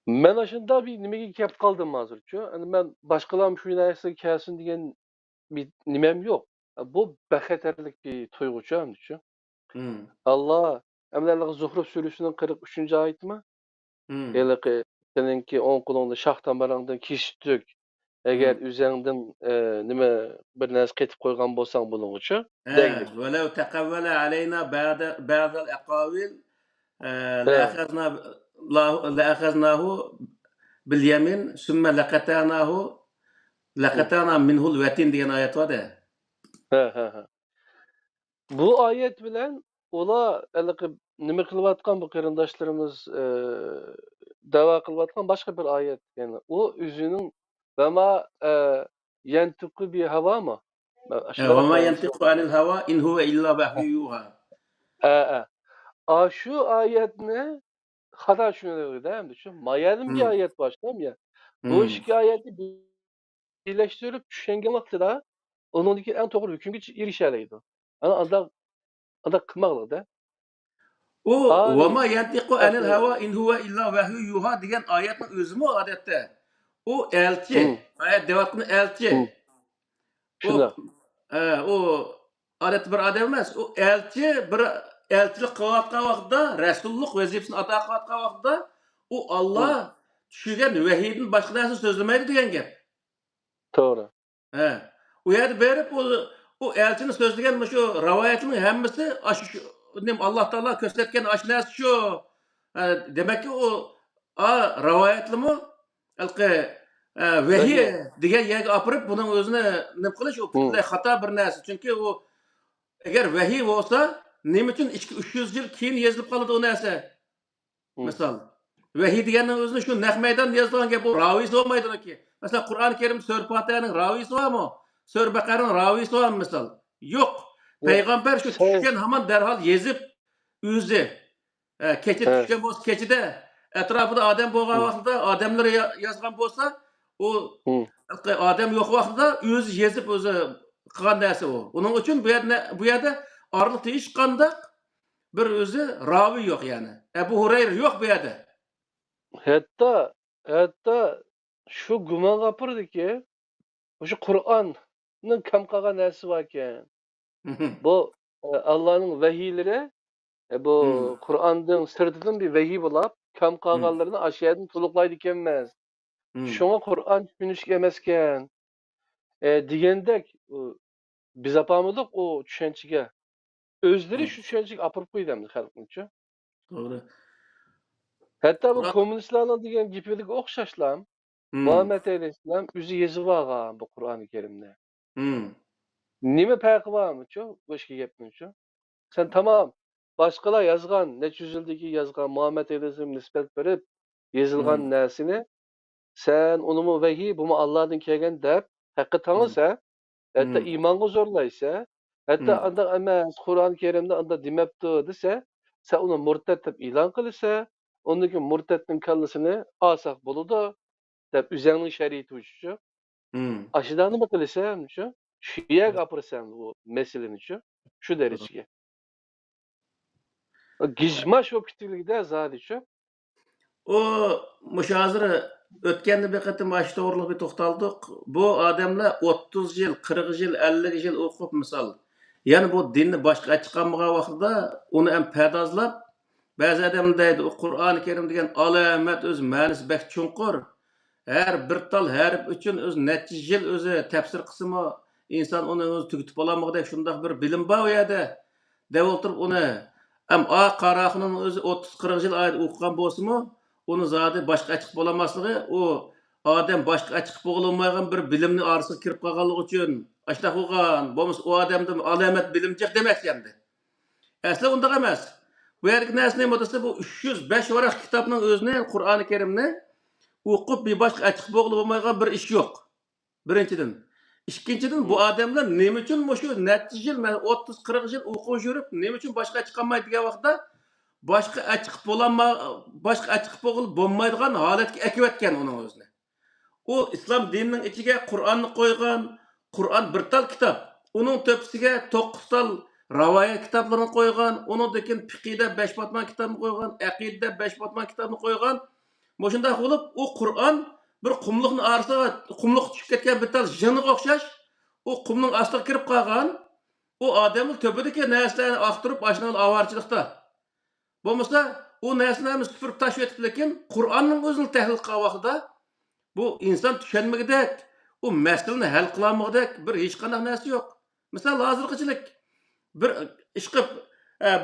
Men ashunda bir nimaga kelib qoldim hozirchi. Endi men boshqalar shu narsaga kelsin degan bir nimam yo'q. Bu bexatarlik bir tuyg'ucha hamdichi. Allah Emlerlik Zuhruf Suresi'nin 43. ayeti mi? Yılıkı seninki 10 kulunda şah damarından kesittik. Eğer üzerinden nime bir narsa ketip koygan bolsan bunun için. وَلَوْ تَقَوَّلَ عَلَيْنَا بَعْضَ الْأَقَاوِيلِ لَأَخَذْنَاهُ بِالْيَمِينِ ثُمَّ لَقَطَعْنَا مِنْهُ الْوَتِينَ diyen ayet var ya. Bu ayet bilen ola nima qilayotgan bu qarindoshlarimiz da'vo qilayotgan boshqa bir ayet yani o o'zining vama yantiqu bi hava mı? وَمَا يَنْطِقُ عَنِ الْهَوَى إِنْ هُوَ إِلَّا وَحْيٌ يُوحَى. Şu ayet ne? Hata şunu değil mi? Şu mayalım bir ayet başlam ya. Bu iki ayeti birleştirip düşüngen vaktida onundaki en doğru hükümge erişeliydi. Yani anda kılmaklı da. O وَمَا يَنْطِقُ عَنِ الْهَوَى إِنْ هُوَ إِلَّا وَحْيٌ يُوحَى diyen ayetin özümü adette. O elçi, ayet devamlı elçi. O adet bir adam emas. O elçi bir elçilik qilayotgan vaqtda, rasululuk vazifasini ado qilayotgan vaqtda u Alloh tushirgan vahiydan boshqa narsa so'zlamaydi degan gap. To'g'ri. U yerda berib o elchini so'zlagan shu rivoyatning hammasi Alloh taolo ko'rsatgan narsa shu. Demakki u rivoyatlimi vahiy degan yerga olib buning o'zini nima qilish u butunlay xato bir narsa. Chunki u agar vahiy bo'lsa, nima uchun 200-300 yil keyin yozilib qoladi u narsa? Misol, vahiy deganning o'zini shu naq maydonda yozilgan gap, bu raviysi bo'lmaydi ki. Mesela Qur'oni Karim Sura Fatiha'ning raviysi bormi? Sura Baqaraning raviysi bormi misol? Yo'q. Bu Payg'ambar shu sen tushgan hamon darhol yezib o'zi kecha he, tushgan bo'lsa kechida atrofida odam bo'lgan hı, vaqtida odamlar yozgan bo'lsa, u hı. odam yo'q vaqtida o'zi yezib o'zi qilgan narsa u. Uning uchun bu yerda orliq hech qanday bir o'zi ravi yo'q yani. Ebu Hurayra yo'q bu yerda. Hatta şu gumon gapırdiki, şu Kur'an'ın kam qolgan narsa var ekan. Bu Allah'ın vahiyleri Hmm. bu Kur'an'dan sırtıdan bir vahiy bulup kam Hmm. qolganlarını aşağıdan tuluqlaydı ekanmez. Hmm. Şuna Kur'an düşünüş emasken degandek biz apamadık o düşüncege. Özleri Hmm. şu düşüncege apırıp koydu halkınca. Doğru. Hatta bu Kur'an. komünistlerle degen gipidik okşaşlam. Hmm. Muhammed Aleyhisselam üzü yazıp algan bu Kur'an-ı Kerim'de. Hmm. Nime farkı var mı ço? Başka gepmin ço? Sen tamam başkalar yazgan, ne yüzyıldaki yazgan Muhammed Aleyhisselam nispet verip Hmm. yazılgan nersini sen onu mu vahiy, bu mu Allah'tan kelgen dep hakkı tanısa, hatta Hmm. imanı zorlaysa, hatta Hmm. anda emas Kur'an-ı Kerim'de anda demepti dese, sen onu murtet dep ilan kılırsa, ondaki murtetin kallısını alsak buludu dep üzerinin şeriyeti uçuşu. Hmm. Aşıdan mı kılırsa şu? Şiye kapırsan bu meselenin şu dereceye. Gizmaş o kütülükde zadi şu. O müşazırı ötkende bir qatim aşı doğruluq bir toxtaldık. Bu adamlar 30 yıl, 40 yıl, 50 yıl okup misal. Yani bu dinni başka açıqanmağa vaqtida onu hem pədazlap, bəzi adam deydi, o Qur'an-ı Kerim degen alamet öz ma'nisi bək çunqur. Her bir tal harf üçün öz neçə yıl özü təfsir qismi insan onu öz tügütüp olamıqdək şundaq bir bilim var o yerdə. Dev oturup onu hem A Qaraqının özü 30-40 yıl ayet okugan bolsunmu, onu zadi başka açık bolamaslığı o adam başka açık boğulmayan bir bilimni arası kirip qalğanlığı üçün aştaq olgan, bolmasa o adamda alamet bilimcek demek endi. Aslı undaq emas. Bu yerki näsine modası bu 305 varaq kitabının özüne Qur'an-ı Kerimni o'qib bir boshqa achchiq bo'g'ilib bo'lmaydigan bir ish yo'q. Birinchidan. Ikkinchidan bu Hı. odamlar nima uchun shu necha yil, 30-40 yil o'qib yurib, nima uchun boshqa chiqolmaydi degan vaqtda boshqa achchiq bo'g'ilib bo'lmaydigan holatga akiyotgan uning o'zini. U islom dinining ichiga Qur'onni qo'ygan, Qur'on bir tal kitob. Uning to'pisiga 9 tal rivoyat kitoblarini qo'ygan, uningdan fiqhida 5 botman kitobni qo'ygan, aqidada 5 botman kitobni qo'ygan. Moşunda olup o Kur'an bir kumluğun arasına kumluk düşüp ketken bir tal jınık okşaş o kumluğun astına kirip kalgan o adamın töbedeki neslerini aktırıp başına avarçılıkta. Bolmasa o neslerini süpürüp taşıp etip lekin Kur'an'ın özünü tehlil kılgan vaqtida bu insan tüşenmegidek o meseleni hal kılamagidek bir hiç qanday narsa yok. Misal hazırkıçılık bir iş qilib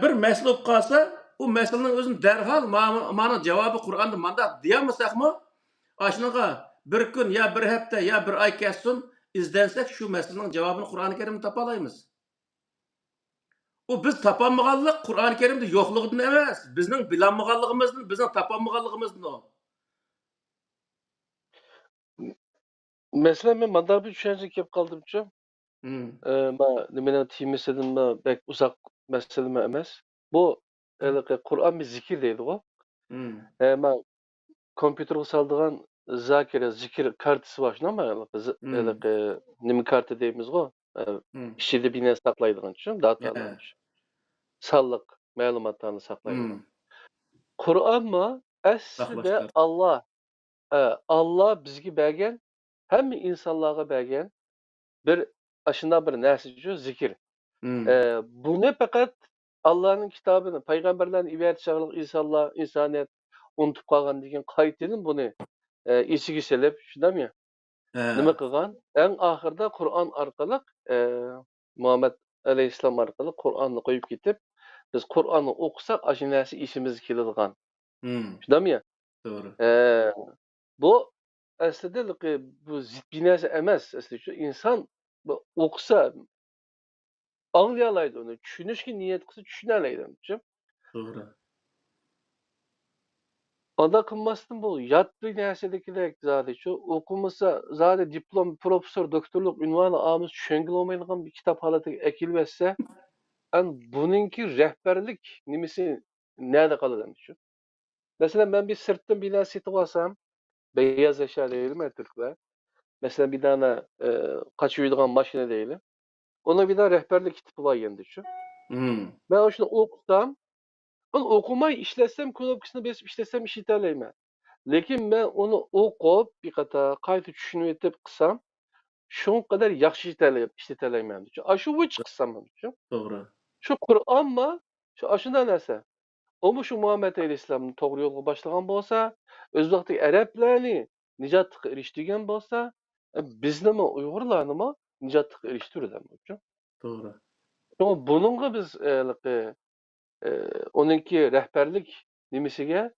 bir masala bo'lib qolsa, u masalaning o'zini darhol mana javobi Qur'onda mandaq deyolmasakmi, ashunga bir kun yo bir hafta yo bir oy ketsin izlansak shu masalaning javobini Qur'oni Karimda topa olamiz. U biz topolmaganlik Qur'oni Karimda yo'qligidan emas, bizning bilolmaganligimizdan, bizning topolmaganligimizdan o. Mesela ben mandar bir düşünce kep kaldım şu. Hmm. Ma nimene tiymesedim ma bek uzak meseleme emes. Bu Kur'an bir zikir deydi o. Hmm. Ma kompütere saldığan zakire zikir kartısı var şuna ama Hmm. nimi kartı deyimiz o. Hmm. İşide bir ne saklaydıgan için datalarını. Yeah. Sallık malumatlarını saklaydıgan. Hmm. Kur'an mı? Aslida Saqlashlar. Allah bizga bergan, hamma insonlarga bergan bir aşından bir narsa zikir. Hmm. Buni faqat Allah'ın kitabını, peygamberlerin ibadet çağırlık insaniyet unutup kalgan degan qaytadan bunu esiga selib, shundaymi? Nima Ha. qilgan? Eng oxirida Qur'on orqali Muhammad alayhissalom orqali Qur'onni qo'yib ketib, biz Qur'onni o'qisak, shu narsa esimizga keladigan. Hmm. Shundaymi? Doğru. Bu aslida bu ziddiy narsa emas. Aslida shu inson o'qisa anglayalaydı onu. Düşünüşki niyet kısa düşünelaydı. Doğru. Anda qilmasdan bu yat bir narsadagidek zodi shu o'qimasa zodi diplom, professor, doktorlik unvoni olmiz tushunilmaydigan bir kitob holatiga akilversa, buningki rehberlik nimasi nerede qoladi shu? Mesela ben bir sırttan bina setip alsam, beyaz eşya değilim Türkler. Mesela bir tane kaçıyordığum maşine değilim. Ona bir daha rehberlik kitabı var yendi şu. Hmm. Ben o şunu okusam, onu okumayı işletsem, kulübüsünü besip işletsem işiteleyim. Lekin ben onu okup bir kata kayıt düşünüp etip kısam, şu kadar yaxşı işleteleyim. Aşı bu çıksam şu. Doğru. Şu Kur'an mı? Şu aşında neyse. O mu şu Muhammed Aleyhisselam'ın doğru yolga başlagan bolsa, öz vaqtida Arablarni nijotga erishtirgan bolsa, bizni mi Uyg'urlarni mi nijotga erishtirdi. Doğru. Ama bununla biz onunki rehberlik nimasiga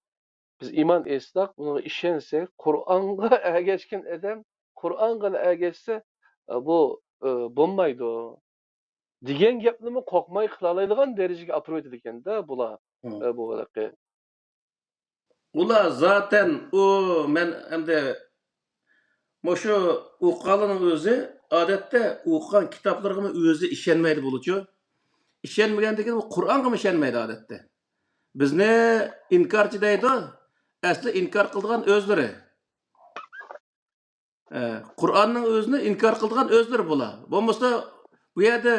biz iman etsak, buna ishonsek, Qur'onga ergashgan odam Qur'onga ergashsa, bu bo'lmaydi. Degan gapni qo'rqmay qila oladigan darajaga olib o'tadi ekanda bular. Hmm. Bu Ular zaten o men hamda Moşu o'qiganning o'zi odatda o'qigan kitoblarga o'zi ishonmaydi bo'luvchi. Ishonmagandan keyin u Qur'onga ishonmaydi odatda. Bizni inkorchi deydi. Asli inkor qilgan o'zlari. Qur'onning o'zini inkor qilgan o'zlari bular. Bo'lmasa bu yerda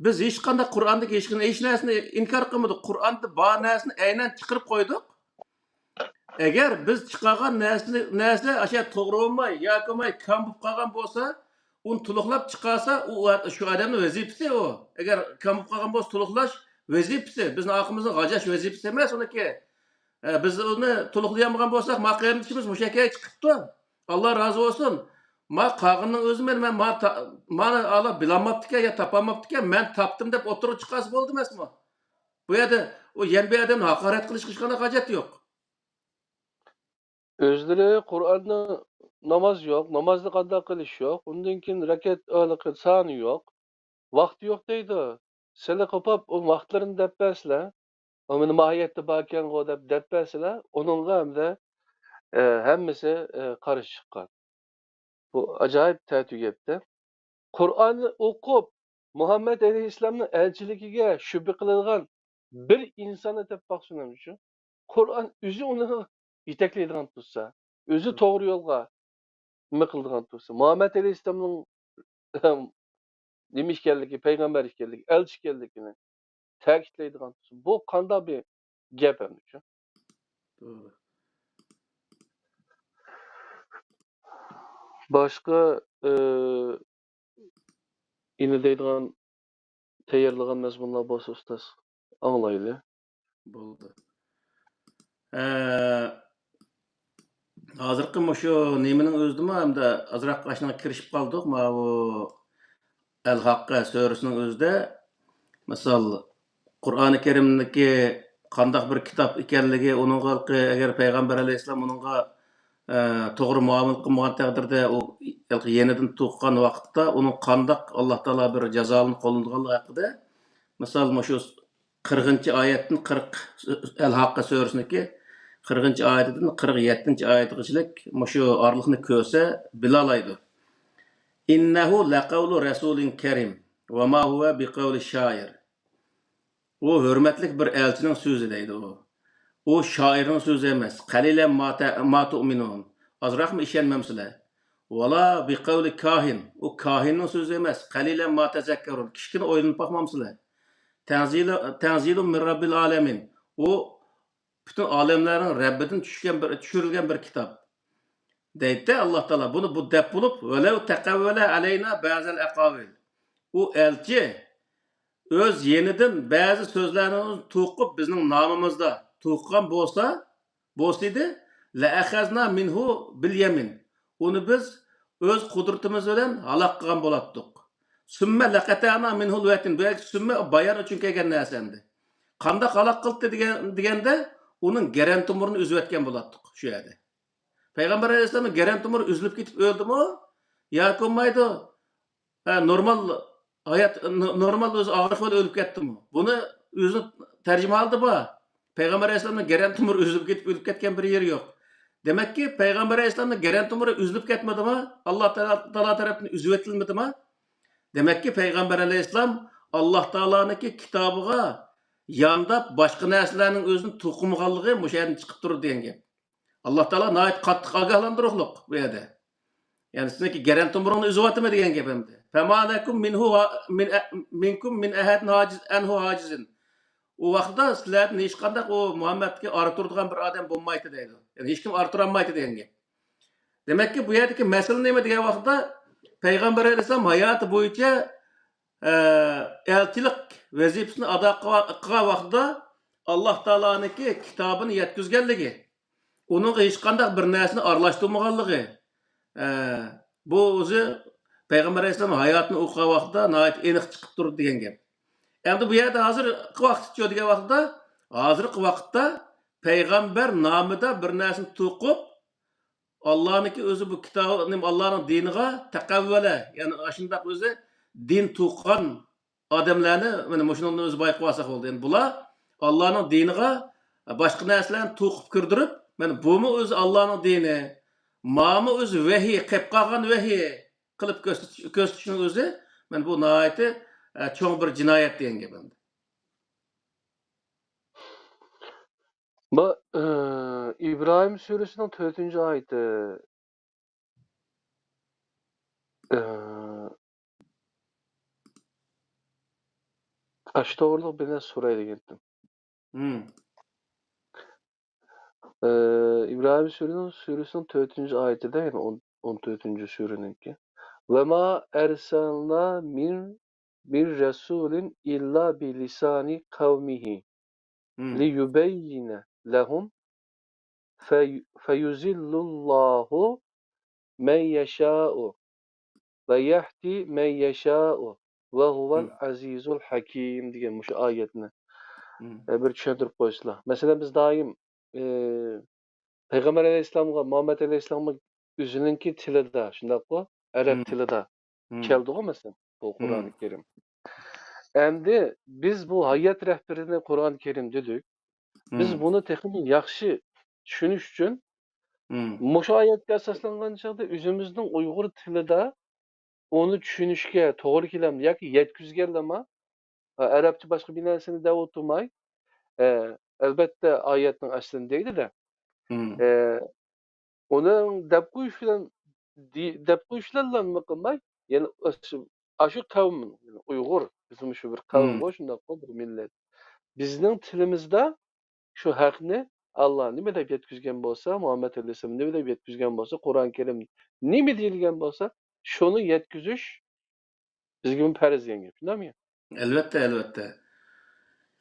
biz hech qanday Qur'ondagi hech narsani inkor qilmadik. Qur'onda bor narsani aynan chiqarib qo'ydik. Agar biz chiqargan narsa o'sha to'g'ri bo'lmay yoki bo'lmay kam bo'lib qolgan bo'lsa, uni to'liqlab chiqarsa, u shu odamning vazifasi u. Agar kam bo'lib qolgan bo'lsa, to'liqlash vazifasi. Bizning oqimizning g'ajash vazifasi emas uniki. Biz uni to'liqlayolmagan bo'lsak, maqsadimiz mushakka chiqibdi. Alloh rozi bo'lsin. Ma qog'inning o'zi mana Allah bilolmabdi-ku, yo topolmabdi-ku, men topdim deb o'tirib chiqasi bo'ldi emasmi? Bu yerda o yana bir odamni haqorat qilish hech qanday hojat yo'q. Özleri Kur'an'da namaz yok, namazda qanday qilish yok, undan keyin rakat sani yok, vaqti yok deydi. Sizlar qopab o vaqtlarini deb bersizlar, uni mohiyatda borkan deb bersizlar, onunla hamda hammasi qarshi chiqqan. Bu ajoyib tatbiqotda. Qur'onni o'qib, Muhammed Aleyhisselam'ın elçiligiga shubha qiladigan bir insonni deb baqsunim shu. Qur'on o'zi uni yetaklaydigan tursa, o'zi to'g'ri yo'lga nima qildigan tursa, Muhammed Aleyhisselam'ın nima ekanligi, payg'ambar ekanligi, elchi ekanligini ta'kidlaydigan tursa, bu qanday bir gap endi shu. Doğru. Boshqa ina deydigan tayyorlagan mazmunlar bo'lsa ustoz anglayli. Bo'ldi. Hozirgi shu nimaning o'zidami hamda azroq ashnaga kirishib qoldik. Mana bu Al-Haqqa surasining o'zida misol Qur'oni Karimdagi qanday bir kitob ekanligi, uningga agar payg'ambar alayhisalom uningga to'g'ri muomala qilmagan taqdirda u yenidan tug'gan vaqtda uning qanday Alloh taolo bir jazoni qo'llanganligi haqida misol shu 40-oyatdan 40 Al-Haqqa surasiniki 40-oyatidan 47-oyatgacha shu orliqni ko'rsa bilalaydi. İnnehu laqavlu rasulin kerim ve ma huve biqavli şair. O hürmetlik bir elçinin sözü deydi o. O şairin sözü emas. Qalilan ma tu'minun. Azraq mı işenmemsizlar? Wala biqavli kahin. O kahinin sözü emas. Qalilan ma tezekkerun. Kişkini oylanyp bakmamsizlar. Tanzilun min rabbil alamin. O bütün alemlerin Rabbidan düşürülgen bir kitap. Deydi Allah Teala bunu bu dep bulup velev tekavvele aleyna bazal aqavil. O elçi öz yeniden bazı sözlerini to'qib bizning nomimizda to'qgan bo'lsaydi la akhazna minhu bil yamin. Uni biz öz qudratimiz bilan halok qilgan bo'lardik. Summa laqatana minhu alwatin. Bu summa bayon uchun kelgan narsa endi. Qanday halok qildi deganda uning garan tumurini uzib o'tgan bo'lardik shu yerda. Peygamber Aleyhisselam'ın geren tumur üzülüp gidip öldü mü? Ya olmaydı. Normal hayat, normal öz ağırlıkla ölüp gitti mi? Bunu yüzünü tercüme aldı mı? Peygamber Aleyhisselam'ın geren tumuru üzülüp gidip ölüp ketken bir yeri yok. Demek ki Peygamber Aleyhisselam'ın geren tumuru üzülüp ketmedi mi? Allah Teala tarafından üzüp etilmedi mi? Demek ki Peygamber Aleyhisselam Allah Teala'nınki kitabıga yandap başka narsalarning özünü to'qimganligi mush yerdan chiqib turdi degan gap. Allah Teala nayet qattiq ogohlantiruqliq bu yerda. Yani sizniki geren tumurunu üzüvatimi degan gap endi. Fema lekum minkum min ahadin anhu hacizin. O vaqtda sizlardan hech qanday o Muhammadga orturadigan bir odam bo'lmaydi deydi. Yani hech kim orturolmaydi degan gap. Demek ki bu yerdeki mesele nima degan vaqtda Peygamber Aleyhisselam hayatı boyunca elçilik vazifasini ado qilgan vaqtda Alloh taoloninki kitobini yetkazganligi, uning hech qanday bir narsani aralashtirmaganligi, bu o'zi Peygamber Aleyhisselam hayotini o'qigan vaqtda nihoyat aniq chiqib turdi degan gap. Endi bu yerda hozirgi vaqtcha degan vaqtda, hozirgi vaqtda Peygamber nomida bir narsani to'qib Allah'ınki özü bu kitabı, Allah'ın diniga takavvale, yani aşındaq özü din tuqqan adamlarni, mana mushundan o'zi bayqab olsak bo'ldi. Yani bular Allah'ın diniga boshqa narsalarni to'qib kirdirib, mana bumi o'zi Allah'ın dini, ma'mi o'zi vahiy, qilib qolgan vahiy qilib ko'rsatishning o'zi, mana bu nihoyat cho'ng bir jinoyat degan gap endi. Bu İbrahim Suresi'nin 4. ayeti. Aştoğurluq bilen surayla gittim. İbrahim Suresi'nin 4. ayeti de yani 14. sureninki. Ve ma ersalna min bir resulin illa bi lisani kavmihi li yubeyyine lehum feyuzillullahu men yeşâ'u ve yehdi men yeşâ'u ve huvel azizul hakim degan şu ayetini bir tushuntirib qo'yishlar. Mesela biz doim Peygamber Aleyhisselam'a, Muhammed Aleyhisselam'a özününki tilida, shundaqmi? Arab tilida keldi mesela bu Kur'an-ı Kerim. Endi biz bu hayat rehberini Kur'an-ı Kerim dedik. Biz bunu texnik yaxshi tushunish uchun mushu oyatga asoslangan chog'da o'zimizning Uyg'ur tilida onu tushunishga to'g'ri keladi yoki yetkazganlama arabcha boshqa bir narsani deb o'tirmay albatta oyatning aslini deydi-da. Onun deb qo'yishlarni qilmay, yani shu qavm, yani Uyg'ur, bizim şu bir qavm bu, shunday bir millat. Bizning tilimizda şu haqni Allah nima deb yetkazgan bo'lsa, Muhammad Aleyhisselam nima deb yetkazgan bo'lsa, Qur'on Kerim nima deyilgan bo'lsa, shuni yetkazish bizga farz degan gap, shundaymi? Elbette, elbette.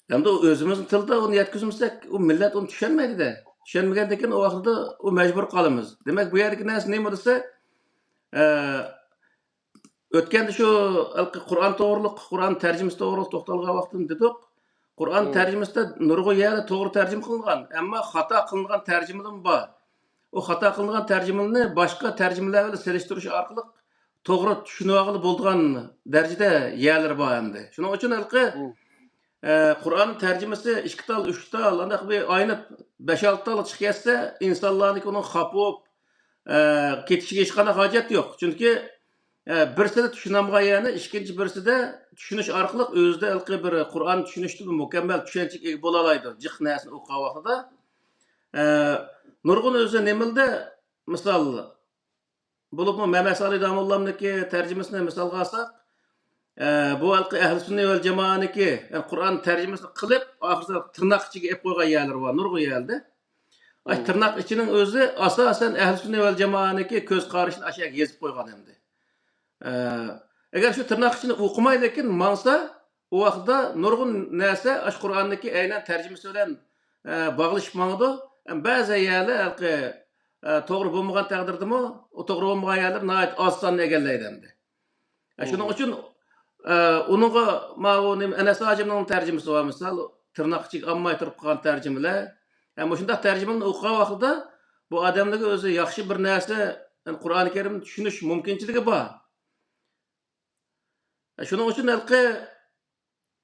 Hem de özümüzün tilde onu yetkizmişsek, o millet onu düşünmeydi de. Düşünmegendeki o vaxtda o mecbur kalımız. Demek bu yerdeki neyse neymi dese, ötkende şu Kur'an doğruluk, Kur'an tercümesi doğruluk toxtalgan vaxtını dedik. Kur'an tercümesi de nurgu yeri doğru tercüm kılıngan. Ama hata kılıngan tercümeden var. O hata kılıngan tercümeni başka tercümelerle seliştiriş arkalık doğru düşünüvağılı bulduğun derecede yerler var endi. Şunun için Kur'an tercümesi 2 tal, 3 tal, andak bir aynı 5-6 tal çıkıysa insanların onun kapıp ketişige hiç kana hacet yok. Çünkü birisi de düşünamğa yani, ikinci birisi de düşünüş arkalık özde bir Kur'an düşünüştü bir mükemmel düşünecek bolalaydı. Cık nesini okuğa vaxtıda. Nurgun özü nemilde misal bulup mu Mehmet Ali Damullah'nınki tercümesine misal kalsak bu Ehl-i Sünnet vel Cemaat'niki yani Kur'an tercümesini kılıp ahırda tırnak içine ep koygan yerler var. Nurgun geldi. Tırnak içinin özü asasen Ehl-i Sünnet vel Cemaat'niki göz karışını aşağı gezip koygan hem de. Eğer şu tırnak içini okumaydıkken mansa o vaxtda nurgun neyse aş Kur'an'daki aynen tercümesi bilen bağlışmanıdı. Bazı yerler doğru bulmagan takdirde mi o doğru bulmagan yerler nayet az sanını egelleydi hem de. Şunun için onunla Enes Hacim'nin tercümesi var misal tırnak içi ammay turib qolgan tercümeler. Yani şundaq tercümeni okugan vaxtda bu adamdagi o'zi yaxshi bir narsa Qur'oni Karimni tushunish mumkinchiligi bor. Şunun için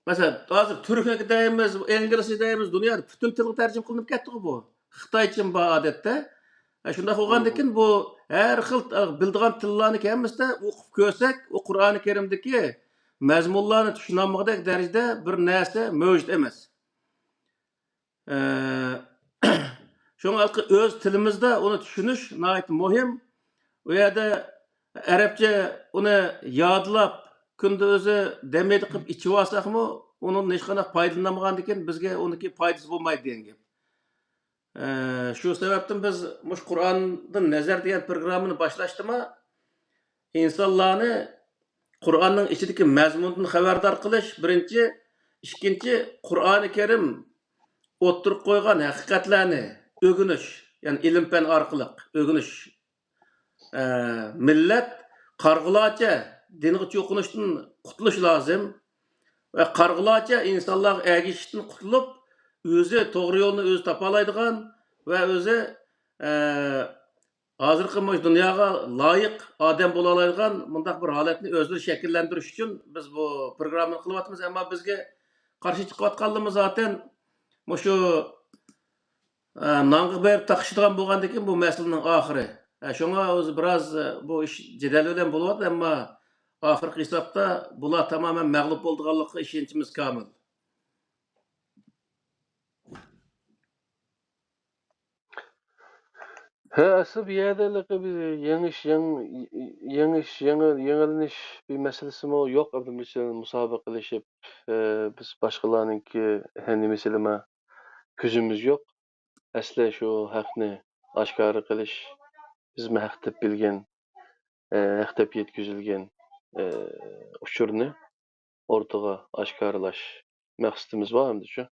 Mesela hazır Türkçe deyimiz, İngilizce deyimiz, dünyada bütün tilga tercüme kılınıp ketdi bu. Xitayçın bu adette. Şunda olgandan bu her xil bildiğin tillarni kemmisde o'qib ko'rsak, o Qur'oni Karimdagi mazmunlarni tushunolmagan darajada bir narsa mavjud emas. Şoňa öz tilimizde onu tushunish nihoyat muhim. U yerda arabcha uni yodlab kunda o'zi demedi qilib ichib olsakmi, unun hech qanday foydalanmagandan keyin bizga uniki foydasi bo'lmaydi degan gap. Shu sababdan biz mush Qur'ondan nazar degan programmani boshlashdim. İnsanlarni Qur'onning ichidagi mazmundan xabardor qilish birinchi, ikkinchi Qur'oni Karim o'ttirib qo'ygan haqiqatlarni o'rganish, ya'ni ilm fan orqali o'rganish. Millat qarg'ulacha dinga cho'qinishdan qutulish lozim va qarg'ulacha insonlar ergishishdan qutulib, o'zi to'g'ri yo'lni o'zi topa oladigan va o'zi hozirgi dunyoga loyiq odam bo'la oladigan bunday bir holatni o'zini shakllantirish uchun biz bu programmani qilyapmiz. Ammo bizga qarshi chiqayotganligimiz zaten shu nonga berib taqishadigan bo'lgandan keyin bu masalaning oxiri. Şoňa o'zi biroz bu ish jadal bilan bo'lyapti, ammo oxirgi hisobda bular tamoman mag'lub bo'lganligiga ishonchimiz komil. Asıl bir yerde bir yenileniş bir meselesi mi yok. Mesela musabakalaşıp biz başkalarınınki kendi meseleme küzümüz yok. Asla şu hakkını aşkarı kılış biz mi hak dep bilgen, hak dep yetkizilgen uçurunu ortaga aşkarlaş maqsadımız var hem de şu.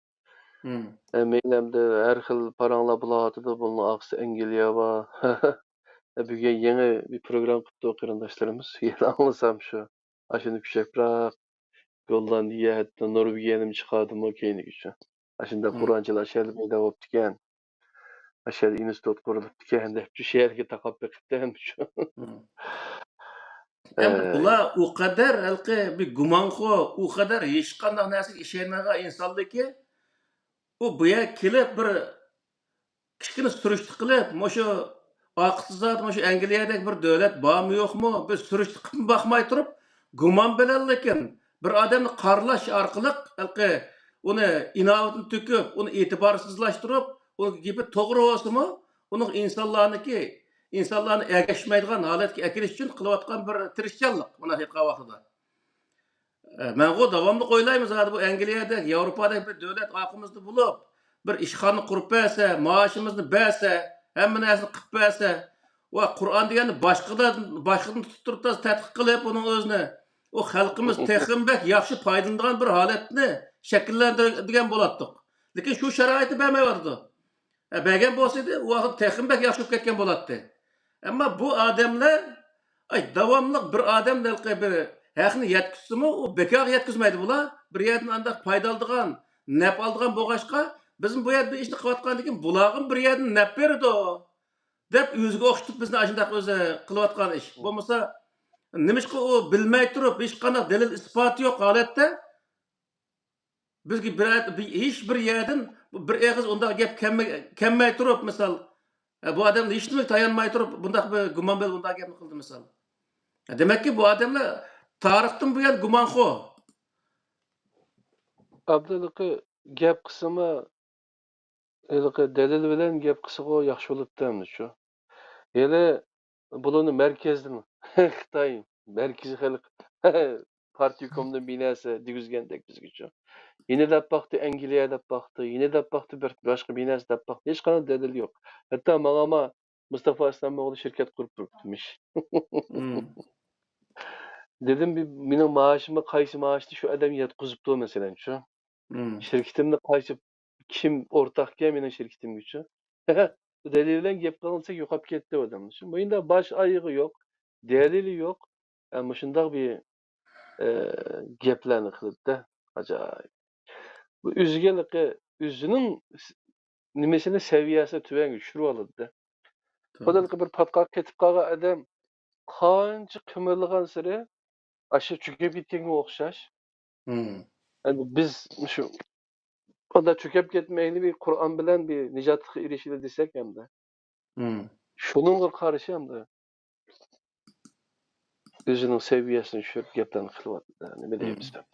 Meylemde her xil paranla bulatıda bunun aksı Engelya var. Bugün yeni bir program kutlu qarindoshlarimiz. Yeni anlasam şu. Aşını küçük bırak. Yoldan diye hatta Norvegiyanim çıkardım o keyni güçü. Aşında Kur'ancılar şerli beyda olub diken. Aşağı institut kurulup diken de şu şehirge takap bekipti hem şu. Bular o kadar bir gumanxo, o kadar hech qanday narsaga ishonmagan insonlarki, u bu yerga kelib bir kichkina surishti qilib, shu oqsizat, shu Angliyadagi bir davlat bormi yo'qmi, biz surishti qilib boqmay turib, gumon bilan lekin bir odamni qarlash orqali uni inovatini to'kib, uni e'tiborsizlashtirib, uni gapi to'g'ri bo'lsa-mi, uni insonlarni ergashmaydigan holatga akilish uchun qilayotgan bir tirishchanlik mana haqiqiy vaqtida. Men o davamlı o'ylaymiz, bu Angliyada, Yevropada bir davlat oqimizda bo'lib, bir ishxona qurib bersa, maoshimizni bersa, hamma narsani qilib bersa, va Qur'on deganni boshqadan tutib turib tadqiq qilib, uning o'zini o xalqimiz texmbek yaxshi foydalanadigan bir holatni shakllantiradigan bo'lardik. Lekin shu sharoitni bermayapti. Bergan bo'lsa-da, u vaqt texmbek yaxshi bo'lib ketgan bo'lardi. Ammo bu odamlar davomli bir odamdan bir haqni yetkizsimi, o bekor yetkizmaydi bular. Bir yerdan andaq foyda oladigan, naf oladigan bo'lg'achqa, bizim bu yerda ishni qilayotgandan keyin bularga bir yerdan naf berdi deb o'ziga o'xshatib bizni ashundaq o'zi qilayotgan ish. Bo'lmasa nimishqa u bilmay turib, hech qanday dalil isbot yo'q holatda bizga hech bir yerdan bir og'iz undaq gap kelmay turib, misol bu odam hech nima tayanmay turib, bundaq bir gumon bilan bundaq gapni qildi misol. Demakki bu odamlar tarixdan bu yer gumonxo. Abdılıkı gap kısmı delil bilen gap kısmı yaxşı oluptu hem de şu. Hele bunun merkezden Xitay merkezi xalq partiyakomdan binası digizgendek biz güçü. Yine de baktı Angliya dep baktı, yine de baktı bir başka binası dep baktı. Hiç kanı delil yok. Hatta mağama Mustafa İslamoğlu şirket kurup durmuş. Dedim benim maaşımı kaysı maaştı şu adam yetkizipti mesela şu. Şirketimde kaysı kim ortakya benim şirketim güçü. Delilinden gap kalınsa yokap ketdi o adam. Şimdi bunda baş ayığı yok, delili yok. Ama şundak bir gaplarni qilib da acayip. Bu üzünün nimesini seviyesi tüven düşürüp aldı da. Kodalqı bir patqaq ketip qalgan adam qancha qimirlagan siri aşı çöküp gitkenге o'xshash. Yani biz şu o da çöküp ketmeyini bir Kur'an bilen bir nicatlıkka erişili desek hem de. Hmm. Şununla karşı hem de özünün seviyesini düşürüp geplerini kılıvatdı. Yani Hmm. bileyimiz hem de.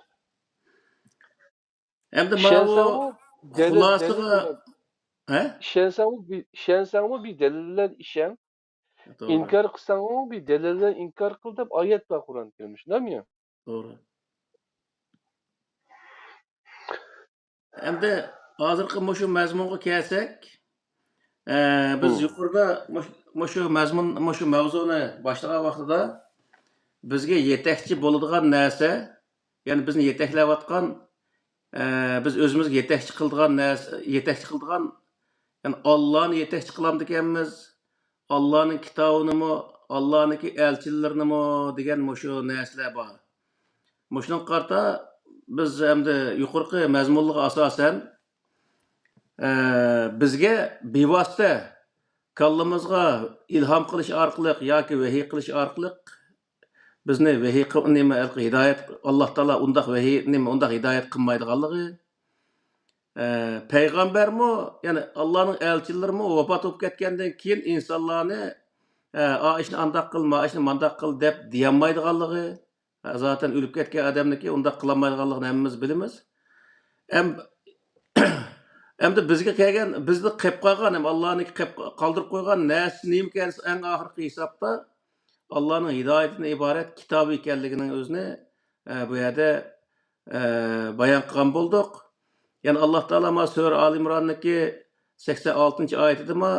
Hem de İşensen bu o delil hulasıga bilen he? işensen o bir deliller işen Doğru. inkar kılsan o bir deliller inkar kıl dep ayet var Kur'an gelmiş değil mi? Doğru. Hem de hazırkı muşu mezmunga kelsek, biz Hı. yukarıda muşu mezmun, muşu mevzunu başlagan vaqtida bizga yetekçi bo'ladigan narsa, ya'ni bizni yetaklayotgan, biz o'zimizga yetakchi qiladigan, ya'ni Allohni yetakchi qilamiz ekanmiz, Allohning kitobinimi, Allohniki elchilarinimi degan mushu narsalar bor. Mushunga qarata biz endi yuqorqi mazmunlarga asosan bizga bevosita kallamizga ilhom qilish orqali yoki vahiy qilish orqali bizni vahiy nima hidoyat Alloh taolo undaq vahiy nima undaq hidoyat qilmaydiganligi, payg'ambarmi ya'ni Allohning elchilarimi vafot bo'lib ketgandan keyin insonlarni a ishni andoq qil, ma ishni mandoq qil deb deyolmaydiganligi, zaten o'lib ketgan odamniki undaq qilolmaydiganligini hammamiz bilamiz. Ham Endi bizga kelgan, bizni qilib qo'ygan, ham Allohniki qilib qoldirib qo'ygan narsa nima ekan eng oxirgi hisobda Allohning hidoyatidan iborat kitob ekanligining o'zini bu yerda bayon qilgan bo'ldik. Ya'ni Alloh taolo ma sura Al Imronniki 86-oyatida ma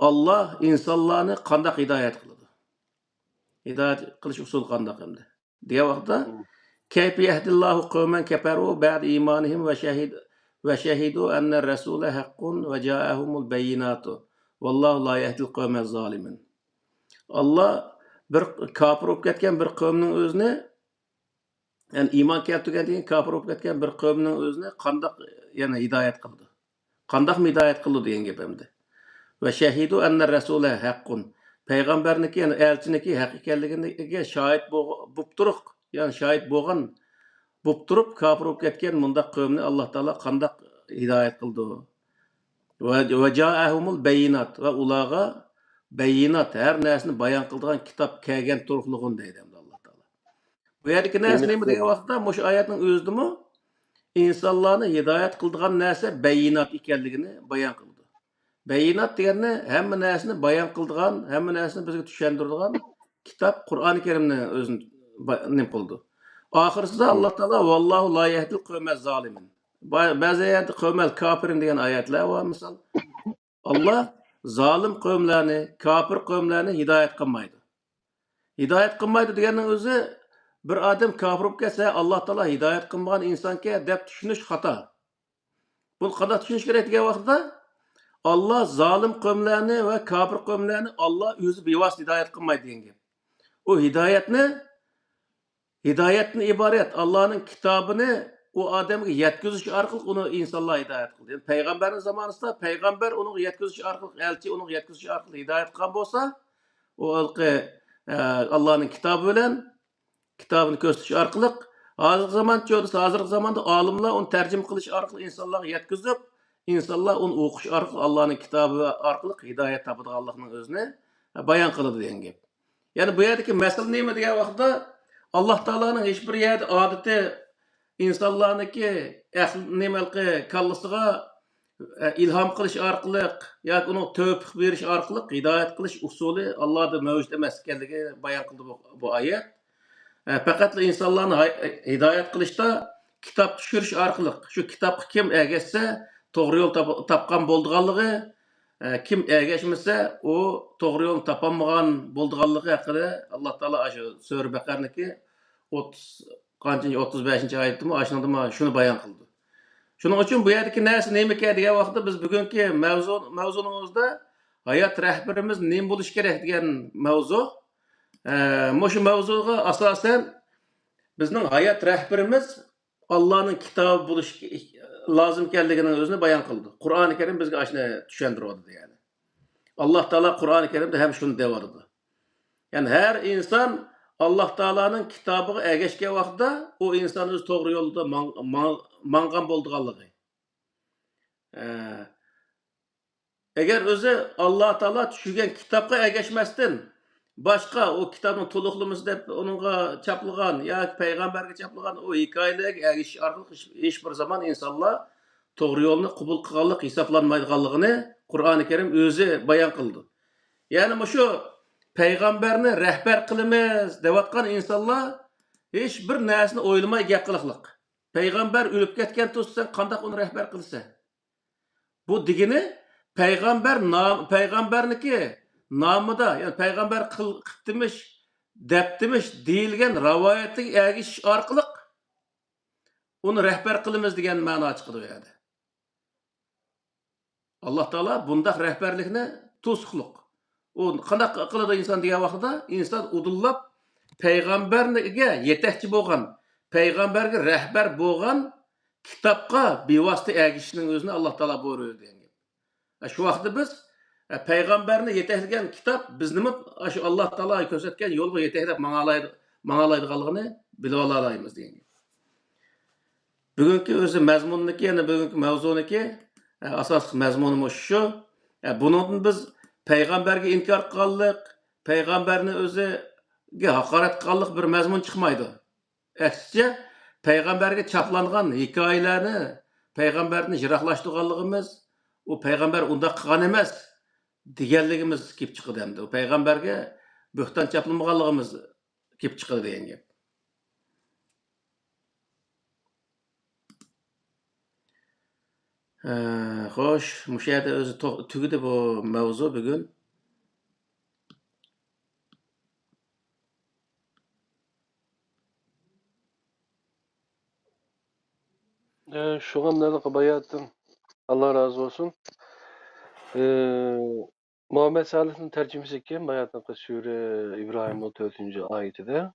Alloh insonlarni qanday hidoyat qiladi? Hidoyat qilish usuli qanday endi? Degan vaqtda Hı. كيف يهدي الله قوما كفروا بعد إيمانهم وشهدوا أن الرسول حق وجاءهم البينات والله لا يهدي القوم الظالمين. Allah bir kafir bo'lib ketgan bir qavmning o'zini, ya'ni iymon keltirgandan keyin kafir bo'lib ketgan bir qavmning o'zini qandoq yana hidoyat qildi? Qandoq hidoyat qildi degan gap endi. Va shahidu anna rasula haqqun. Payg'ambarniki, ya'ni elchiniki haq ekanligiga shohid bo'lib turib, ya'ni shohid bo'lgan bo'lib turib kafir bo'lib ketgan mundaq qavmni Alloh taolo qandoq hidoyat qildi? Va ja'ahumul bayinat va ularga bayinat har narsani bayon qiladigan kitob kelgan turqlig'in deydi Alloh taolo. Bu yerdagi narsa Enik nima degan bu. vaqtda mush oyatning o'zidimi insonlarni hidoyat qiladigan narsa bayinat ekanligini bayon qildi. Bayinat degani hamma narsani bayon qiladigan, hamma narsani bizga tushuntiradigan kitob Qur'oni Karimni o'zini nima qildi. Oxirisida Hı. Alloh taolo vallohu la yahdil qavmaz zolimin. Ba'zi yerda qavmal kafirin degan oyatlar bor misol. Allah zalim qavmlarni, kafir qavmlarni hidoyat qilmaydi. Hidoyat qilmaydi deganning o'zi bir odam kafir bo'lib ketsa, Alloh taolo hidoyat qilmagan insonga deb tushunish xato. Buni qanday tushunish kerak degan vaqtda Allah zalim qavmlarni va kafir qavmlarni Allah o'zi bevosita hidoyat qilmaydi degan gap. U hidoyatni iborat Allohning kitobini u odamga yetkazish orqali uni insonlar hidoyat qildi. Yani payg'ambarning zamonasida payg'ambar uni yetkazish orqali, elchi uni yetkazish orqali hidoyat qilgan bo'lsa, u Allohning kitobi bilan kitobini ko'rsatish orqali hozirgi hozirgi zamonda olimlar uni tarjima qilish orqali insonlarga yetkazib, insonlar uni o'qish orqali Allohning kitobi orqali hidoyat topadiganlikning o'zini bayon qiladi degan gap. Ya'ni bu yerdagi masala nima degan vaqtda Alloh taoloning hech bir yerda odati insonlarniki nimalqi kallasiga ilhom qilish orqali yoki uni tavfiq berish orqali hidoyat qilish usuli Allohda mavjud emas ekanligi bayon qildi bu oyat. Faqat insonlarni hidoyat qilishda kitob tushirish orqali shu kitobga kim ergashsa to'g'ri yo'l topgan bo'lganligi, kim ergashmasa u to'g'ri yo'l topolmagan bo'lganligi haqida Alloh taolo shu sura Baqarniki 35-oyatda shuni bayon qildi. Shuning uchun bu yerdagi narsa nima ekan degan vaqtda biz bugungi mavzumizda hayot rahbarimiz nima bo'lishi kerak degan mavzu. Shu mavzuga asosan bizning hayot rahbarimiz Allohning kitobi bo'lishi lozim ekanligini o'zini bayon qildi. Qur'oni Karim bizga shuni tushuntiradi yani. Alloh taolo Qur'oni Karimda ham shuni deyapti. Yani her inson Alloh taolaning kitobiga ergashgan vaqtda u inson o'z to'g'ri yo'lda mangan bo'lganligi. Agar o'zi Alloh taolo tushirgan kitobga ergashmasdan boshqa o kitobni to'liqlamiz deb uningga chapilgan yoki payg'ambarga chapilgan o hikoyalarga ergashish orqali hech bir zamon insonlar to'g'ri yo'lni qabul qilganlik hisoblanmaydiganligini Qur'oni Karim o'zi bayon qildi. Ya'ni shu payg'ambarni rahbar qilamiz deyotgan insonlar hech bir narsani o'ylamay gap qiliqliq. Payg'ambar o'lib ketgan to'ssan qanday uni rahbar qilsa? Bu degani payg'ambarniki nomida, ya'ni payg'ambar qiltimish, debtimish deyilgan rivoyatga ergashish orqali uni rahbar qilamiz degan ma'no chiqadi bu yerda. Alloh taolo bundaq rahbarlikni to'siqliq. U qanday qiladi inson degan vaqtda inson udullab payg'ambarga yetakchi bo'lgan, payg'ambarga rahbar bo'lgan kitobga bevosita ergashishning o'zini Alloh taolo buyurdi degan. Shu vaqtda biz payg'ambarni yetaklagan kitob bizni shu Alloh taolo ko'rsatgan yo'lga yetaklab mang'alaydiganligini bilib olamiz degan. Bugungi o'zi mazmunniki, ya'ni bugungi mavzuniki asosiy mazmuni shu. Bundan biz payg'ambarga inkor qilganlik, payg'ambarni o'ziga haqorat qilganlik bir mazmun chiqmaydi. Aksicha payg'ambarga chaplangan hikoyalarni payg'ambarni jiroqlashtirganligimiz, u payg'ambar undaq qilgan emas deganligimiz kelib chiqadi endi. U payg'ambarga bo'xton chaplanmaganligimiz kelib chiqadi degan gap. Xo'sh, mushu yerda o'zi tugidi bu mavzu bugun. Şu gamlarlık bayatın. Allah razı olsun. Muhammed Salih'in tercümesi iken bayatın Sure İbrahim 34. ayetide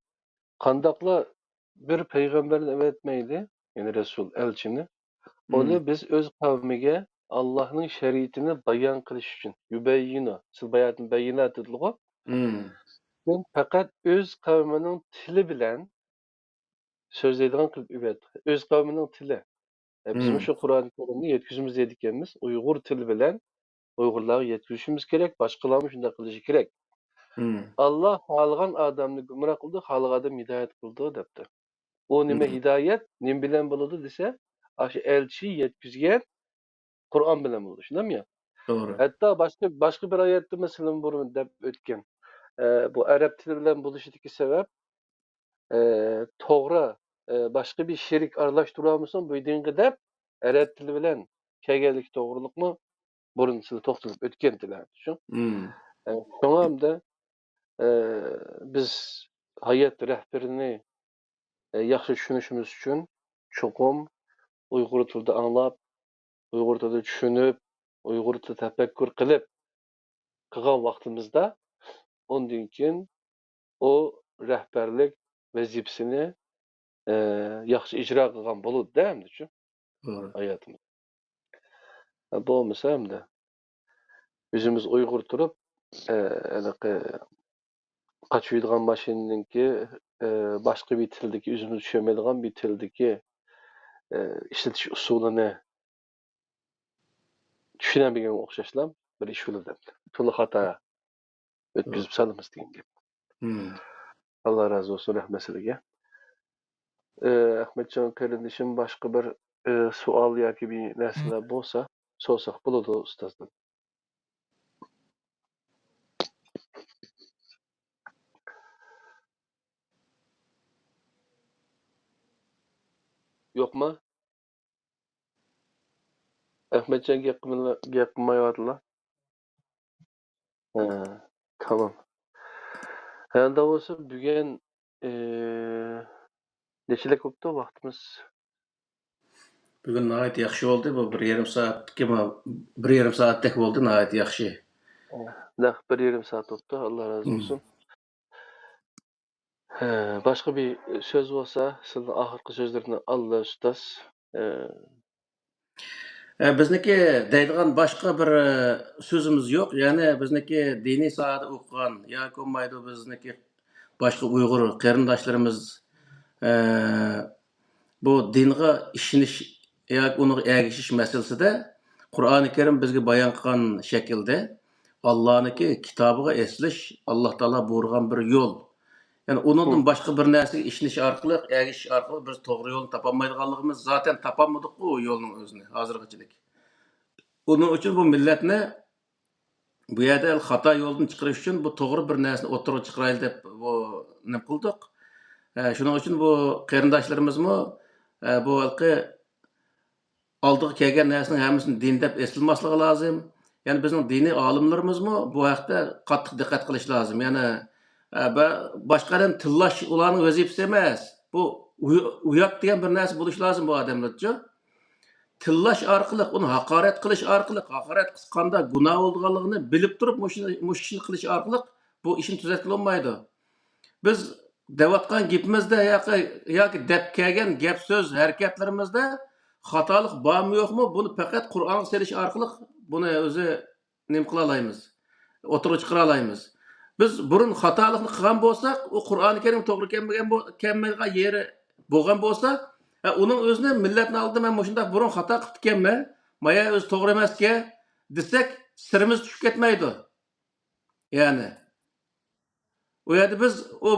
kandakla bir peygamberin evetmeydi, yani Resul elçini. Onu biz öz kavmige Allah'ın şeriatini bayan kılış için yübeyyinu. Siz bayatın beyinat edilgi. Ben fakat öz kavminin tili bilen sözleydiğin kılıp übet. Öz kavminin tili. Bizim şu Kur'an-ı Kerim'de yetkizimiz dediklerimiz Uygur tili bilen Uygurlara yetkizişimiz gerek, başkalarına şunda kılışı gerek. Allah halgan adamını gümrah kıldı, halga adam hidayet kıldı depti. O nime hidayet, nim bilen buludu dese, aşı elçi yetkizgen Kur'an bilen buldu. Şunda mı ya? Doğru. Hatta başka bir ayette mesela bunu dep ötken. Bu Arap tili bilen buluşudaki sebep toğra başka bir şerik arlaştıramıyorsan bu dediğin dep Arap tili bilen kegelik doğruluk mu? Burun sizi toxtulup ötken diler. Şoňa hem biz hayat rehberini yaxşı düşünüşümüz üçün çoğum Uygur tilinde anlap, Uygur tilinde düşünüp, Uygur tilinde tefekkür kılıp kılgan vaqtımızda ondan keyin o rehberlik vazifesini yaxşı icra kılgan bolup değil mi? Doğru. Hayatımız. Bu olmasa hem de yüzümüz Uygur turup kaçıydıgan maşininki başka bir tildeki yüzümüz düşemediğin bir tildeki işletiş usulüne düşünemeyen okşaşlam bir iş olur dedi. Tulu hata ötküzüp salımız deyin gibi. Allah razı olsun rahmetliye. Ahmetcan kardeşim başka bir sual ya gibi nesneler bolsa sorsak buludu ustazdan. Yok mu? Ahmetcan yapmayarlar. Tamam. Herhalde olsa bugün neçilik oldu vaktimiz? Bugün nəhayət yaxşı oldu. Bu 1,5 saat kimi 1,5 saatlik oldu, nəhayət yaxşı. Nah, 1,5 saat oldu. Allah razı olsun. Başka bir söz olsa, sizin ahırkı sözlerini Allah ustaz. Bizniki deydigan başqa bir sözümüz yo'q. Yani bizniki dini saat o'qigan yoki bo'lmaydi bizniki başqa Uyg'ur qarindoshlarimiz bu dinga ishonish yoki uni ergashish masalasida Qur'oni Karim bizga bayon qilgan shaklda Allohniki kitobiga eslish Alloh taolo buyurgan bir yo'l. Yani onundan başka bir narsaga ishonish orqali, ergashish orqali biz to'g'ri yo'lni topolmaydiganligimiz zaten topolmadik bu yo'lning o'zini hozirgacha. Onun uchun bu millatni bu yerda xato yo'ldan chiqarish uchun bu to'g'ri bir narsani o'tirib chiqaraylik deb bu nima qildik. Shuning uchun bu qarindoshlarimizmi bu halqi oldiga kelgan narsaning hammasini din deb eslamasligi lozim. Yani bizning diniy olimlarimizmi bu haqda qattiq diqqat qilish lozim. Yani boshqadan tillash ularning vazifasi emas. Bu uyat degan bir narsa bo'lish lozim bu odamlarcha. Tillash orqali, uni haqorat qilish orqali, haqorat qilganda gunoh bo'lganligini bilib turib, mushishni qilish orqali bu ishni tuzatilolmaydi. Biz deyotgan gapimizda yoki deb kelgan gap so'z harakatlarimizda xatolik bormi yo'qmi, buni faqat Qur'onga selish orqali buni o'zi nima qila olamiz? O'tirib chiqara olamiz. Biz burun xatolikni qilgan bo'lsak, u Qur'oni Karim to'g'ri kelmagan yeri bo'lgan bo'lsa, uning o'zini millatning oldida men shunday burun xato qilib ekanman, maya o'zi to'g'ri emasga desak, sirimiz tushib ketmaydi. Ya'ni u yerda biz o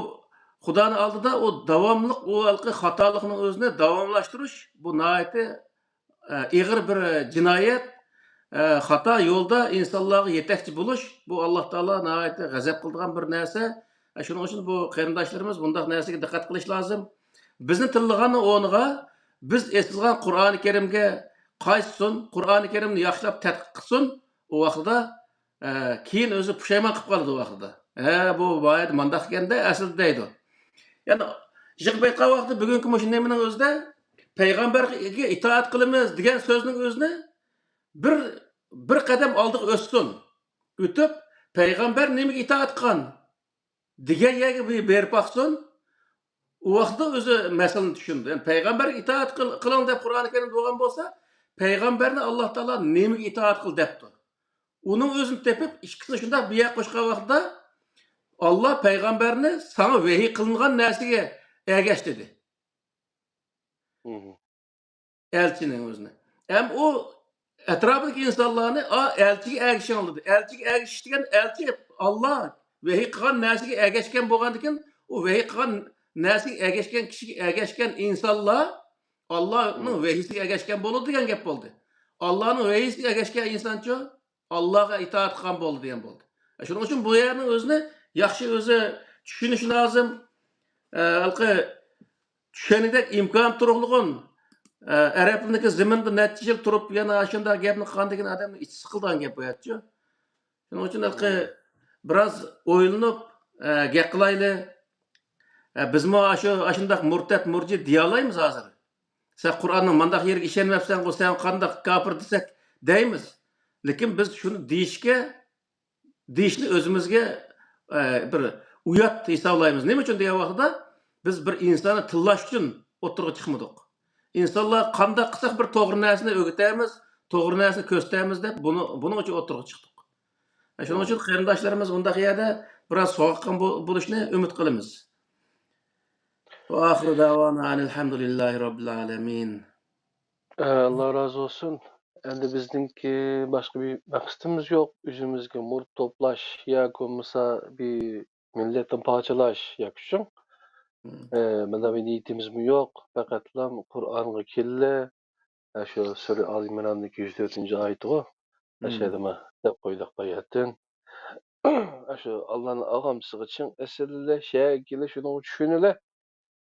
Xudoning oldida o davomli o halqi xatolikning o'zini davomlashtirish bu nihoyatda ig'ir bir jinoyat, xato yo'lda insonlarga yetakchi bo'lish bu Alloh taolo nihoyatda g'azab qiladigan bir narsa. Shuning uchun bu qarindoshlarimiz bunday narsaga diqqat qilish lozim. Bizni tillagan o'rniga biz eslgan Qur'oni Karimga qaytsin, Qur'oni Karimni yaxshilab tadqiq qilsin, u vaqtda keyin o'zi pushaymon qilib qoladi u vaqtda. Bu boyad mandaq ekanda asl deydi. Yani yig'bayqa vaqtda bugungi mushunning o'zida payg'ambarga itoat qilamiz degan so'zning o'zini bir qadam oldiga o'tsin. O'tib payg'ambar nimaga itoat qilgan degan yerga berib baqsin. U vaqtda o'zi masalani tushundi. Yani payg'ambarga itoat qiling deb Qur'oni Karim bo'lgan bo'lsa, payg'ambarni Alloh taolo nimaga itoat qil debdi. Uning o'zini tepib, ikkisini shunday biya qo'shgan vaqtda Allah payg'ambarni sana vahiy qilingan narsaga ergash dedi. Elchining o'zini. Ham u atrofidagi insonlarni elchiga ergashing dedi. Elchiga ergashish degan elchi Allah vahiy qilgan narsaga ergashgan bo'lgandan u vahiy qilgan narsaga ergashgan kishiga ergashgan insonlar Allohning vahiysiga ergashgan bo'ladi degan gap bo'ldi. Allohning vahiysiga ergashgan insonchi Allohga itoat qilgan bo'ldi degan bo'ldi. Shuning uchun bu yerning o'zini yaxshi o'zi tushunish lozim. Halqi tushunidek imkon turug'lig'in arabniki ziminda necha yil turib yana shunday gapni qilgan degan odamni ichi siqilgan gap bo'yapti. Shuning uchun halqi biroz o'ylanib gap qilaylik. Bizmi shunday murtad murji deya olmaymiz hozir. Sen Qur'onning mandaq yeriga ishonmabsan, sen qanday kofir desak deymiz. Lekin biz shuni deyishni o'zimizga bir uyat hisoblaymiz. Nima uchun degan vaqtda biz bir insonni tillash uchun o'tirib chiqmadik. İnsanlar qanday qilsak bir to'g'ri narsani o'rgatamiz, to'g'ri narsani ko'rsatamiz deb buning uchun o'tirib chiqdik. Shuning uchun qarindoshlarimiz bundaq yerda biroz sovuqqan bo'lishni umid qilamiz. Va oxiri davona alhamdulillahi robbil alamin. Allah razı olsun. Endi bizningki başka bir maqsadimiz yok. Üzümüzge murt toplaş ya olmasa bir milletin parçalaş yakışın. Bunda bir niyetimiz mi yok? Fakatla Kur'an'ı kille. Şu Sure Ali İmran'daki 104. ayeti o. Aşağıdama dep koyduk bayatın. Şu Allah'ın ağamsı için esirle şekilde şunu düşünüle.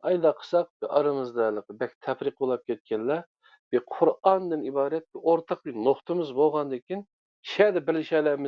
Ayda kısak bir aramızda bek tefrik olup ketkenler. Bir Kur'an'dan ibaret bir ortak bir noktamız bolgandan keyin şerde birleşelerimiz